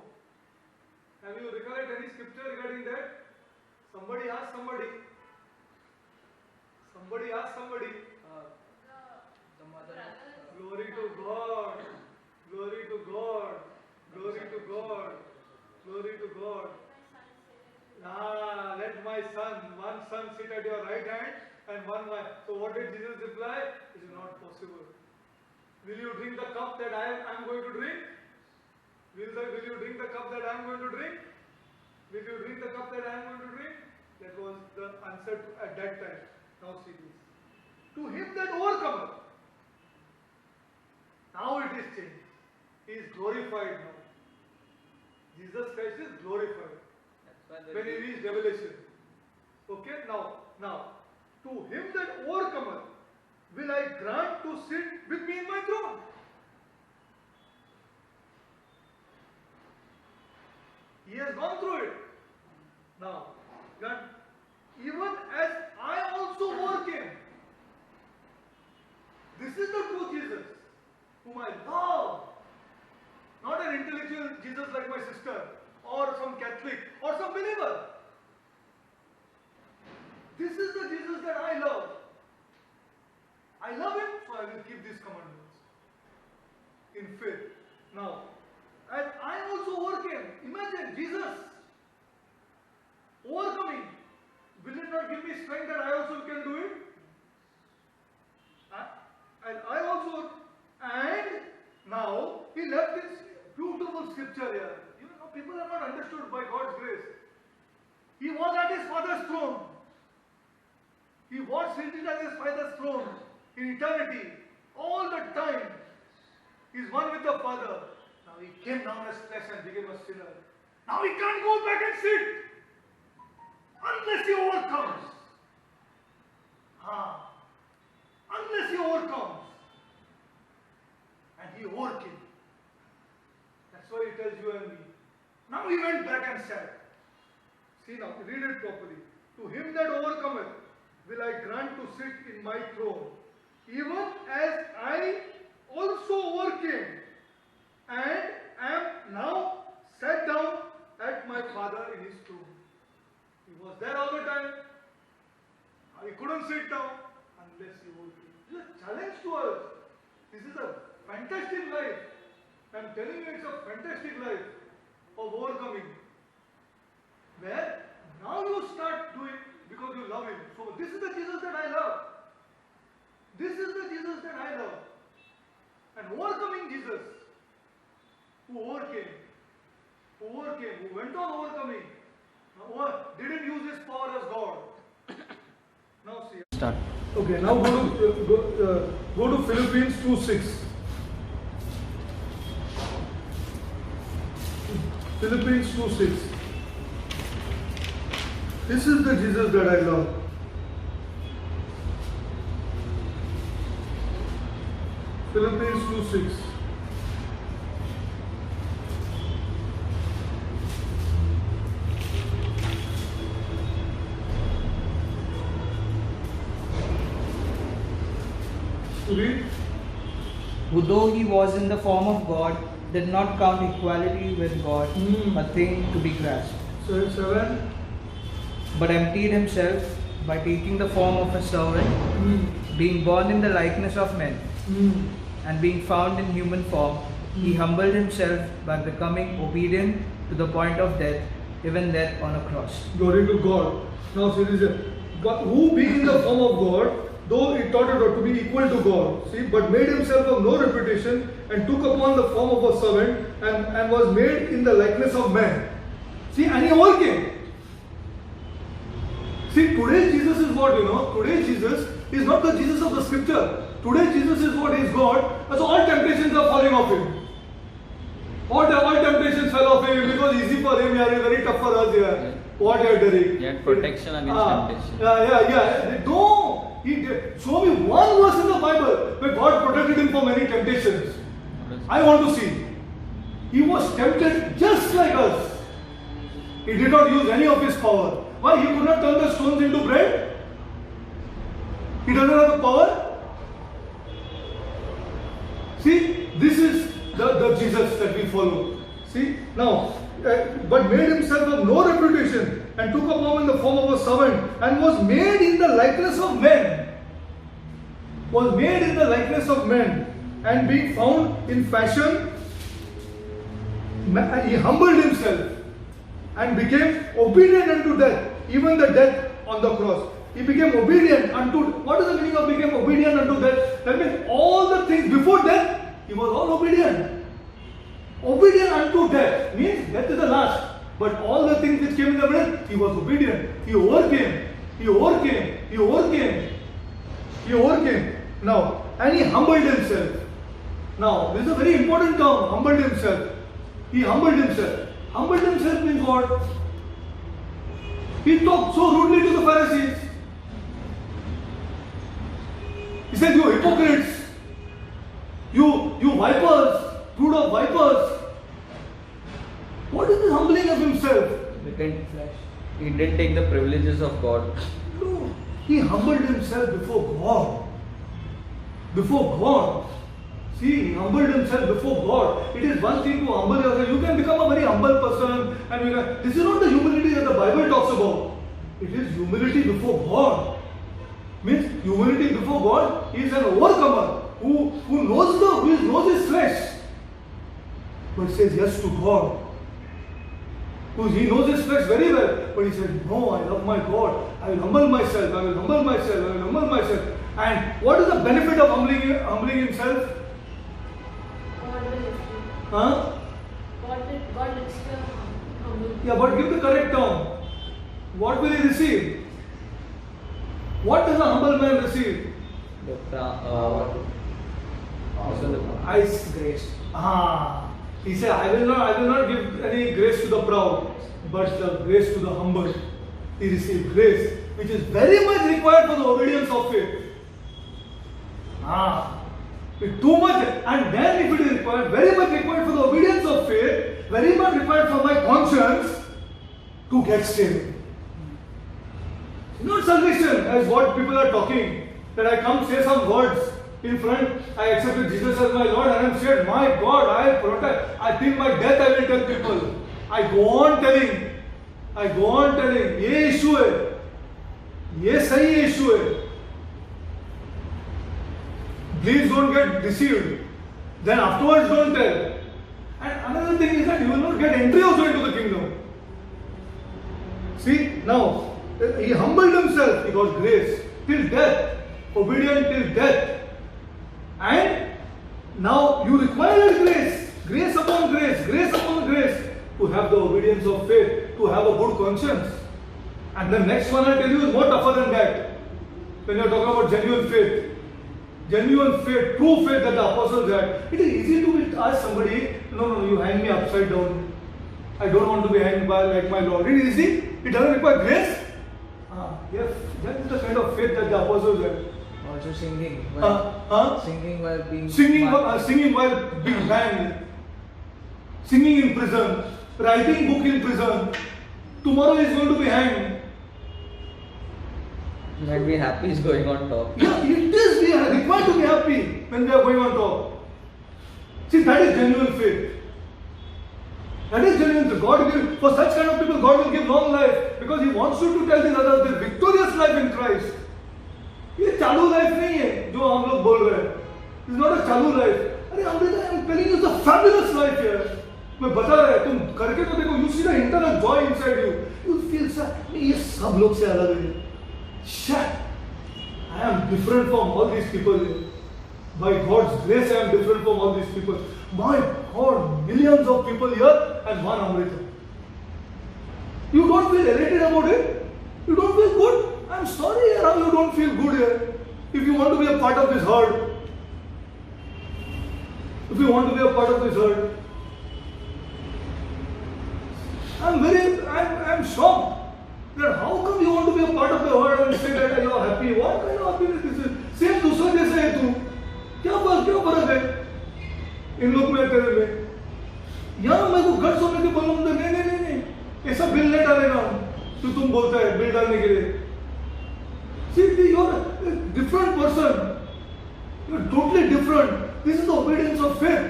Speaker 1: Have you recollect any scripture regarding that? Somebody ask somebody. Somebody ask somebody.
Speaker 2: The mother of
Speaker 1: Glory to God. Glory to God. Glory to God. Glory to God. Let my son, one son sit at your right hand and one my. So what did Jesus reply? It is not possible. Will you drink the cup that I am going to drink? Will you drink the cup that I am going to drink? Will you drink the cup that I am going to drink? That was the answer at that time. Now see this. To him that overcometh. Now it is changed. He is glorified now. Jesus Christ is glorified. When he reached Revelation. Okay, now, to him that overcometh will I grant to sit with me in my throne. He has gone through it. Now, even as I also overcame. This is the true Jesus, whom I love. Not an intellectual Jesus like my sister, or some Catholic, or some believer. This is the Jesus that I love. I love him, so I will keep these commandments. in faith. Now, and I also overcame. Imagine Jesus overcoming. Will it not give me strength that I also can do it? And I also, and now he left this beautiful scripture here. You know, people are not understood by God's grace. He was at his Father's throne. He was seated at his Father's throne in eternity. All the time, he's one with the Father. Now he came down as flesh and became a sinner. Now he can't go back and sit unless he overcomes. Unless he overcomes. And he overcame. That's why he tells you and me. Now he went back and said, see now, read it properly. To him that overcometh will I grant to sit in my throne, even as I also overcame and am now sat down at my Father in his throne. He was there all the time. He couldn't sit down unless he overcame. This is a challenge to us. This is a fantastic life. I'm telling you, it's a fantastic life of overcoming. Where now you start doing because you love him. So this is the Jesus that I love. This is the Jesus that I love. And overcoming Jesus, who overcame, who went on overcoming, didn't use his power as God. Now see.
Speaker 5: Start.
Speaker 1: Okay, now go to Philippians 2:6. Philippians 2:6. This is the Jesus that I love. Philippians 2:6. Read.
Speaker 2: Who though he was in the form of God, did not count equality with God a thing to be grasped,
Speaker 1: So 7.
Speaker 2: but emptied himself by taking the form of a servant, being born in the likeness of men, and being found in human form, he humbled himself by becoming obedient to the point of death, even death on a cross.
Speaker 1: Glory to God. Now see this. God, who being in the form of God, though he thought it to be equal to God, see, but made himself of no reputation, and took upon the form of a servant, and was made in the likeness of man. See, and he overcame. See, today Jesus is what, today Jesus is not the Jesus of the scripture. Today Jesus is what is God, so all temptations are falling off him. All temptations fell off him because easy for him, yeah, very tough for us here. Yeah. What you are doing?
Speaker 5: Yet protection against temptation.
Speaker 1: Yeah. No. Show me one verse in the Bible where God protected him from many temptations. I want to see. He was tempted just like us. He did not use any of his power. Why? He could not turn the stones into bread? He doesn't have the power? See, this is the Jesus that we follow. See, now, but made himself of no reputation, and took upon in the form of a servant, and was made in the likeness of men. Was made in the likeness of men, and being found in fashion, he humbled himself, and became obedient unto death, even the death on the cross. He became obedient unto, what is the meaning of became obedient unto death? That means all the things before death, he was all obedient. Obedient unto death means death is the last. But all the things which came in the middle, he was obedient. He overcame. Now, and he humbled himself. Now, this is a very important term, humbled himself. He humbled himself. Humbled himself means what? He talked so rudely to the Pharisees. He said, you hypocrites, you vipers, brood of vipers. What is this humbling of himself?
Speaker 5: He didn't take the privileges of God.
Speaker 1: No, he humbled himself before God. Before God. See, he humbled himself before God. It is one thing to humble yourself. You can become a very humble person. And this is not the humility that the Bible talks about. It is humility before God. Means humility before God is an overcomer who knows his flesh. but he says yes to God. Because he knows his flesh very well, but he said, no, I love my God. I will humble myself, I will humble myself, I will humble myself. And what is the benefit of humbling himself?
Speaker 3: God will lift you.
Speaker 1: Huh?
Speaker 3: God lifts the humble.
Speaker 1: Yeah, but give the correct term. What will he receive? What does a humble man receive?
Speaker 2: Grace.
Speaker 1: He said, I will not give any grace to the proud, but the grace to the humble. He received grace, which is very much required for the obedience of faith. It's too much, and then if it is required, very much required for the obedience of faith, very much required for my conscience to get saved. Not salvation as what people are talking, that I come say some words in front, I accepted Jesus as my Lord and I'm saved. My God, I protect. I till my death I will tell people. I go on telling. ये issue है, ये सही issue है. Please don't get deceived. Then afterwards don't tell. And another thing is that you will not get entry also into the kingdom. See, now, he humbled himself, he got grace till death, obedient till death. And now you require grace upon grace, to have the obedience of faith, to have a good conscience. And the next one I'll tell you is more tougher than that. When you're talking about genuine faith, true faith that the apostles had. It is easy to ask somebody, no, you hang me upside down. I don't want to be hanged by like my Lord. It is easy. It doesn't require grace. Yes, that is the kind of faith that the apostles had.
Speaker 2: Also singing.
Speaker 1: Singing while being hanged. Singing in prison. Writing book in prison. Tomorrow he is going to be hanged.
Speaker 5: You might be happy he's going on top.
Speaker 1: Yeah, it is. We are required to be happy when we are going on top. See, that is genuine faith. That is genuine faith. God will, for such kind of people, God will give long life because He wants you to tell these others the victorious life in Christ. ये चालू life नहीं है जो हम लोग बोल रहे हैं. It's not a चालू लाइफ. अरे Amrita, I am telling you, it's a fabulous life here. मैं बता रहा है, तुम करके तो देखो. You see the internal joy inside you. You feel sad. ये सब लोग से अलग है. Shit, I am different from all these people here. By God's grace, I am different from all these people. My God, millions of people here and one Amrita. You don't feel elated about it? You don't feel good? I'm sorry, you don't feel good here. If you want to be a part of this herd, I'm shocked. That how come you want to be a part of the herd and say that you are happy? What kind of happiness is this? Same दूसरे जैसे है तू. क्या फर्क है इन लोग में तेरे में? यहाँ मेरे को गट्स होने के बोलूँ तो नहीं ऐसा बिल नहीं डालेगा तो तुम बोलता है बिल डालने के लिए. See, you are a different person. You are totally different. This is the obedience of faith.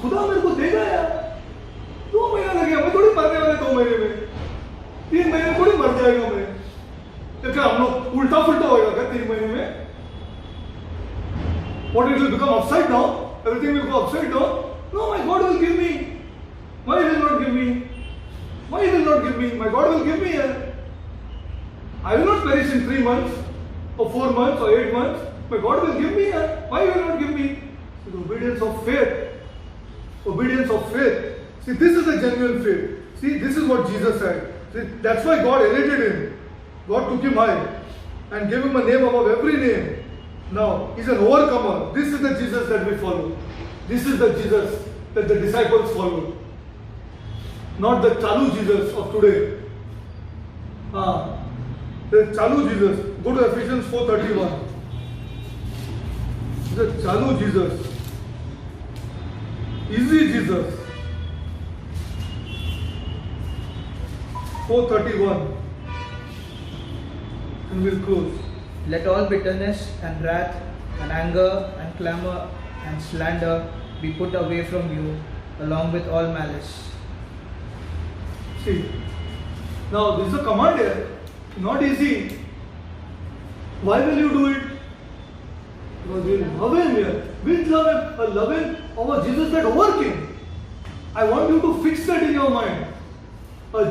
Speaker 1: खुदा मेरे को देगा यार. 2 महीना लग गया. मैं थोड़ी मरने वाले 2 महीने में. 3 महीने में थोड़ी मर जाएगा मैं. तो क्या हम लोग उल्टा फुल्टा होएगा क्या 3 महीने में? What, it will become upside down? Everything will go upside down? No, my God will give me. Why will not give me? Why will not give me? My God will give me. I will not perish in 3 months, or 4 months, or 8 months. My God will give me. Why will not give me? The obedience of faith. Obedience of faith. See, this is the genuine faith. See, this is what Jesus said. See, that's why God elevated him. God took him high and gave him a name above every name. Now, he's an overcomer. This is the Jesus that we follow. This is the Jesus that the disciples followed. Not the Chalu Jesus of today. The Chalu Jesus. Go to Ephesians 4:31. The Chalu Jesus. Easy Jesus. 4:31. And we'll close.
Speaker 2: Let all bitterness and wrath and anger and clamor and slander be put away from you, along with all malice.
Speaker 1: See, now this is a command here. Not easy. Why will you do it? Because we love him here. We love him. A loving of a Jesus that overcame. I want you to fix that in your mind.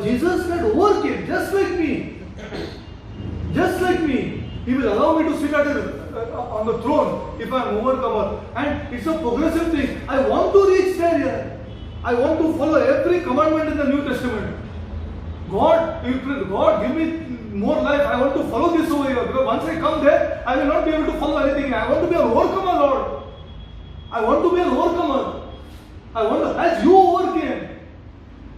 Speaker 1: Jesus that overcame, just like me. Just like me. He will allow me to sit on the throne if I am overcomer. And it's a progressive thing. I want to reach there here. I want to follow every commandment in the New Testament. God, give me more life. I want to follow this over here. Because once I come there, I will not be able to follow anything. I want to be an overcomer, Lord. I want to be an overcomer. I want to, as you overcame,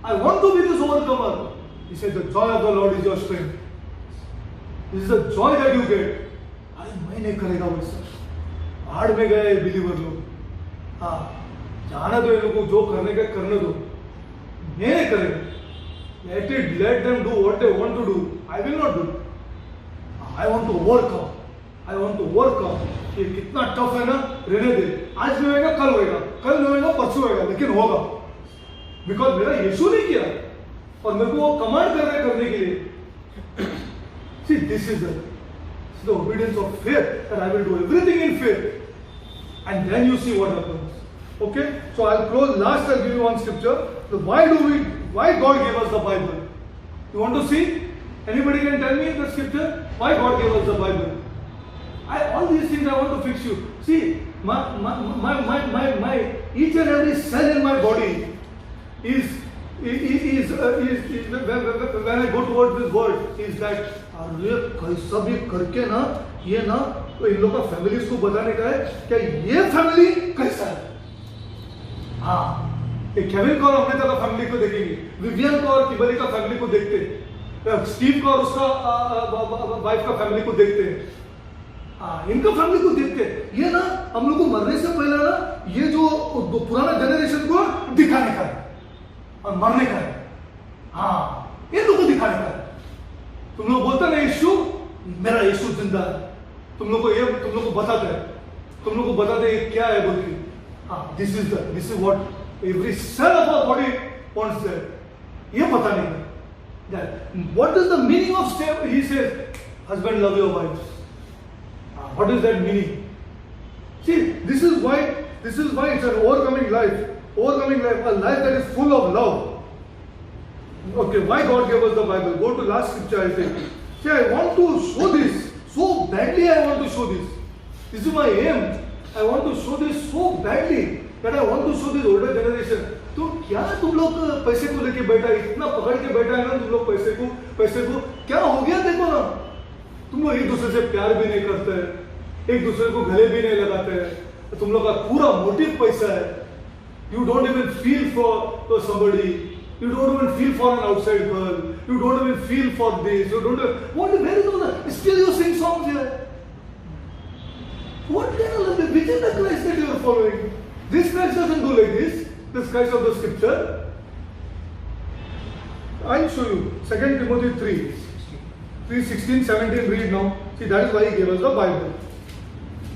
Speaker 1: I want to be this overcomer. He said, the joy of the Lord is your strength. This is the joy that you get. अरे मैं नहीं करेगा वैसा. भाड़ में गए believer लोग. हाँ, जाना दो इन लोगों को जो करने का करने दो. मैं नहीं करेगा. Let them do what they want to do. I will not do. I want to overcome. I want to overcome. ये कितना टफ है ना, रहने दे. आज नहीं होएगा, कल होएगा. कल नहीं होएगा, परसों होएगा, लेकिन होगा. Because मेरा यीशु नहीं किया और मेरे को वो कमांड कर रहा है करने के लिए. See, this is the obedience of faith, that I will do everything in faith. And then you see what happens. Okay? So I'll close. Last I'll give you one scripture. So why God gave us the Bible? You want to see? Anybody can tell me the scripture? Why God gave us the Bible? All these things I want to fix you. See, my each and every cell in my body is when I go towards this world, is that अरे कैसा भी करके ना ये ना तो इन लोगों का फैमिलीज को बताने का है क्या ये फैमिली कैसा है. हाँ, केविन कौर हमने का फैमिली को देखेंगे, विवियन कौर किबली का फैमिली को देखते हैं, स्टीव कौर उसका वाइफ का फैमिली को देखते हैं. हाँ, इनका फैमिली को देखते हैं. ये ना हम लोग को मरने से पहले ना ये जो पुराना जनरेशन को दिखाने का है और मरने का है. हाँ, इन लोगों को दिखाने का है. तुम लोग बोलते ना यीशु, मेरा यीशु जिंदा है. तुम लोग को बताते हैं, तुम लोग को बताते हैं क्या है बोल के. हाँ, this is what every cell of our body wants there. ये बताने का. That what is the meaning of step? He says, husband love your wives. What is that meaning? See, this is why it's an overcoming life. Overcoming life, a life that is full of love. Okay, why God gave us the Bible? Go to last scripture, I think. See, I want to show this. So badly I want to show this. This is my aim. I want to show this so badly that I want to show this older generation. तो क्या तुम लोग पैसे को लेके बैठा, इतना पकड़ के बैठा है ना तुम लोग पैसे को क्या हो गया देखो ना. तुम लोग एक दूसरे से प्यार भी नहीं करते हैं, एक दूसरे को गले भी नहीं लगाते हैं. तुम लोग का पूरा मोटिव पैसा है. You don't even feel for somebody. You don't even feel for an outside girl. You don't even feel for this. You don't. Where is all that? Still you sing songs here. What kind of which is the Christ that you are following? This Christ doesn't do like this. This Christ of the Scripture. I'll show you. 2 Timothy 3:16, 17. Read now. See, that is why he gave us the Bible.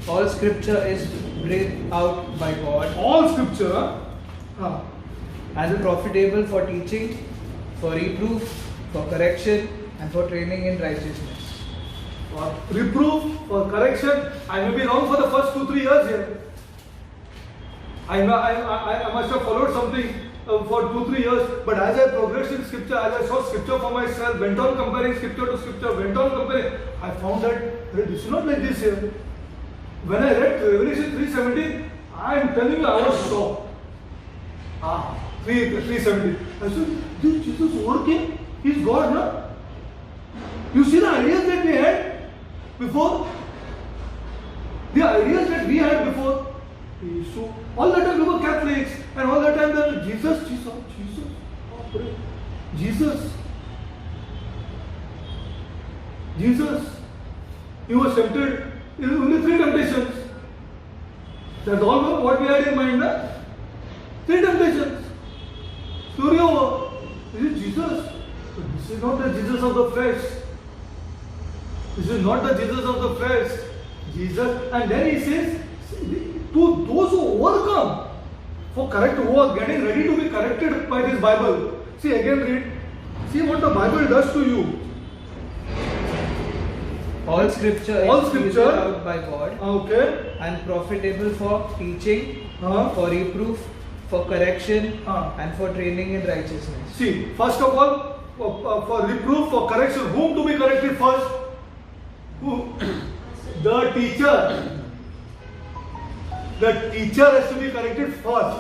Speaker 2: All Scripture is breathed out by God.
Speaker 1: All Scripture.
Speaker 2: And profitable for teaching, for reproof, for correction, and for training in righteousness.
Speaker 1: For reproof, for correction. I may be wrong for the first 2-3 years here. I must have followed something for 2-3 years, but as I progressed in Scripture, as I saw Scripture for myself, went on comparing Scripture to Scripture, went on comparing, I found that this is not like this here. When I read Revelation 3:17, I am telling you, I was shocked. 3:17. I said, this Jesus overcame? He's God, no? You see the ideas that we had before? The ideas that we had before. So, all the time we were Catholics, and all the time there was Jesus. He was tempted. Only 3 temptations. That's all what we had in mind, na? 3 temptations. Surya, this is Jesus. But this is not the Jesus of the flesh. This is not the Jesus of the flesh. Jesus, and then he says, to those who overcome, who are getting ready to be corrected by this Bible. See, again read. See what the Bible does to you.
Speaker 2: All Scripture is breathed out by God.
Speaker 1: Okay.
Speaker 2: And profitable for teaching, for reproof, for correction
Speaker 1: Ah.
Speaker 2: and for training in righteousness.
Speaker 1: See, first of all, for reproof, for correction, whom to be corrected first? Who? The teacher. The teacher has to be corrected first.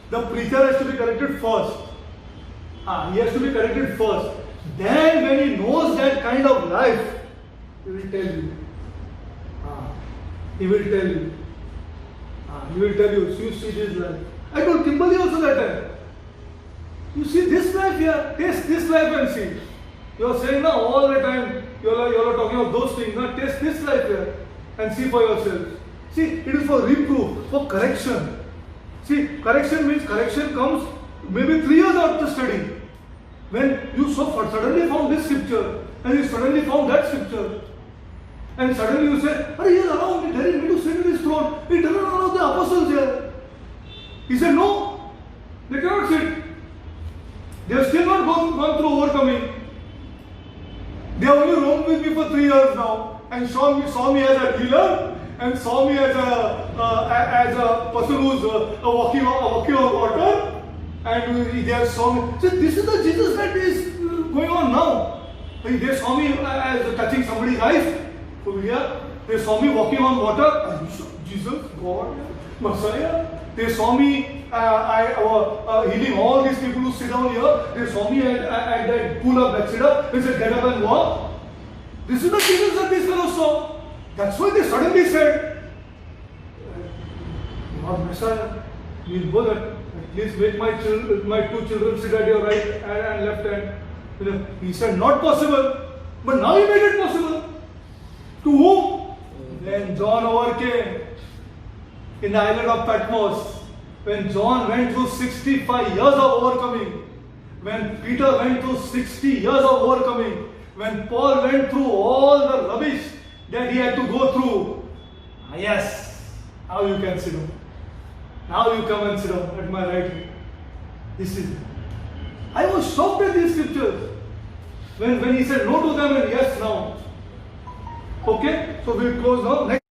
Speaker 1: The preacher has to be corrected first. He has to be corrected first. Then when he knows that kind of life, he will tell you. He will tell you. He will tell you, you see this life. I told Kimberly also that time. You see this life here, taste this life and see. You are saying now all the time, you are talking of those things. Now taste this life here and see for yourselves. See, it is for reproof, for correction. See, correction means correction comes maybe 3 years after study. When you suddenly found this scripture and you suddenly found that scripture. And suddenly you say, "Are you allowing me to sit in his throne? He doesn't allow the apostles here." He said, "No, they cannot sit. They have still not gone through overcoming. They have only roamed with me for 3 years now and saw me as a healer and saw me as a person who's walking on water, and they have saw me. So this is the Jesus that is going on now. They saw me as touching somebody's eyes. So here, they saw me walking on water. Jesus, God, Messiah. They saw me healing all these people who sit down here. They saw me at that pool of Bethesda. They said, "Get up and walk." This is the Jesus that these fellows saw. That's why they suddenly said, "Lord Messiah, please go that. Please make my 2 children sit at your right and left hand." He said, "Not possible." But now he made it possible. To whom? When John overcame in the island of Patmos. When John went through 65 years of overcoming. When Peter went through 60 years of overcoming. When Paul went through all the rubbish that he had to go through. Yes, now you can sit down. Now you come and sit down at my right hand. This is it. I was shocked at these scriptures. When he said no to them and yes now. Okay, so we'll close now. Next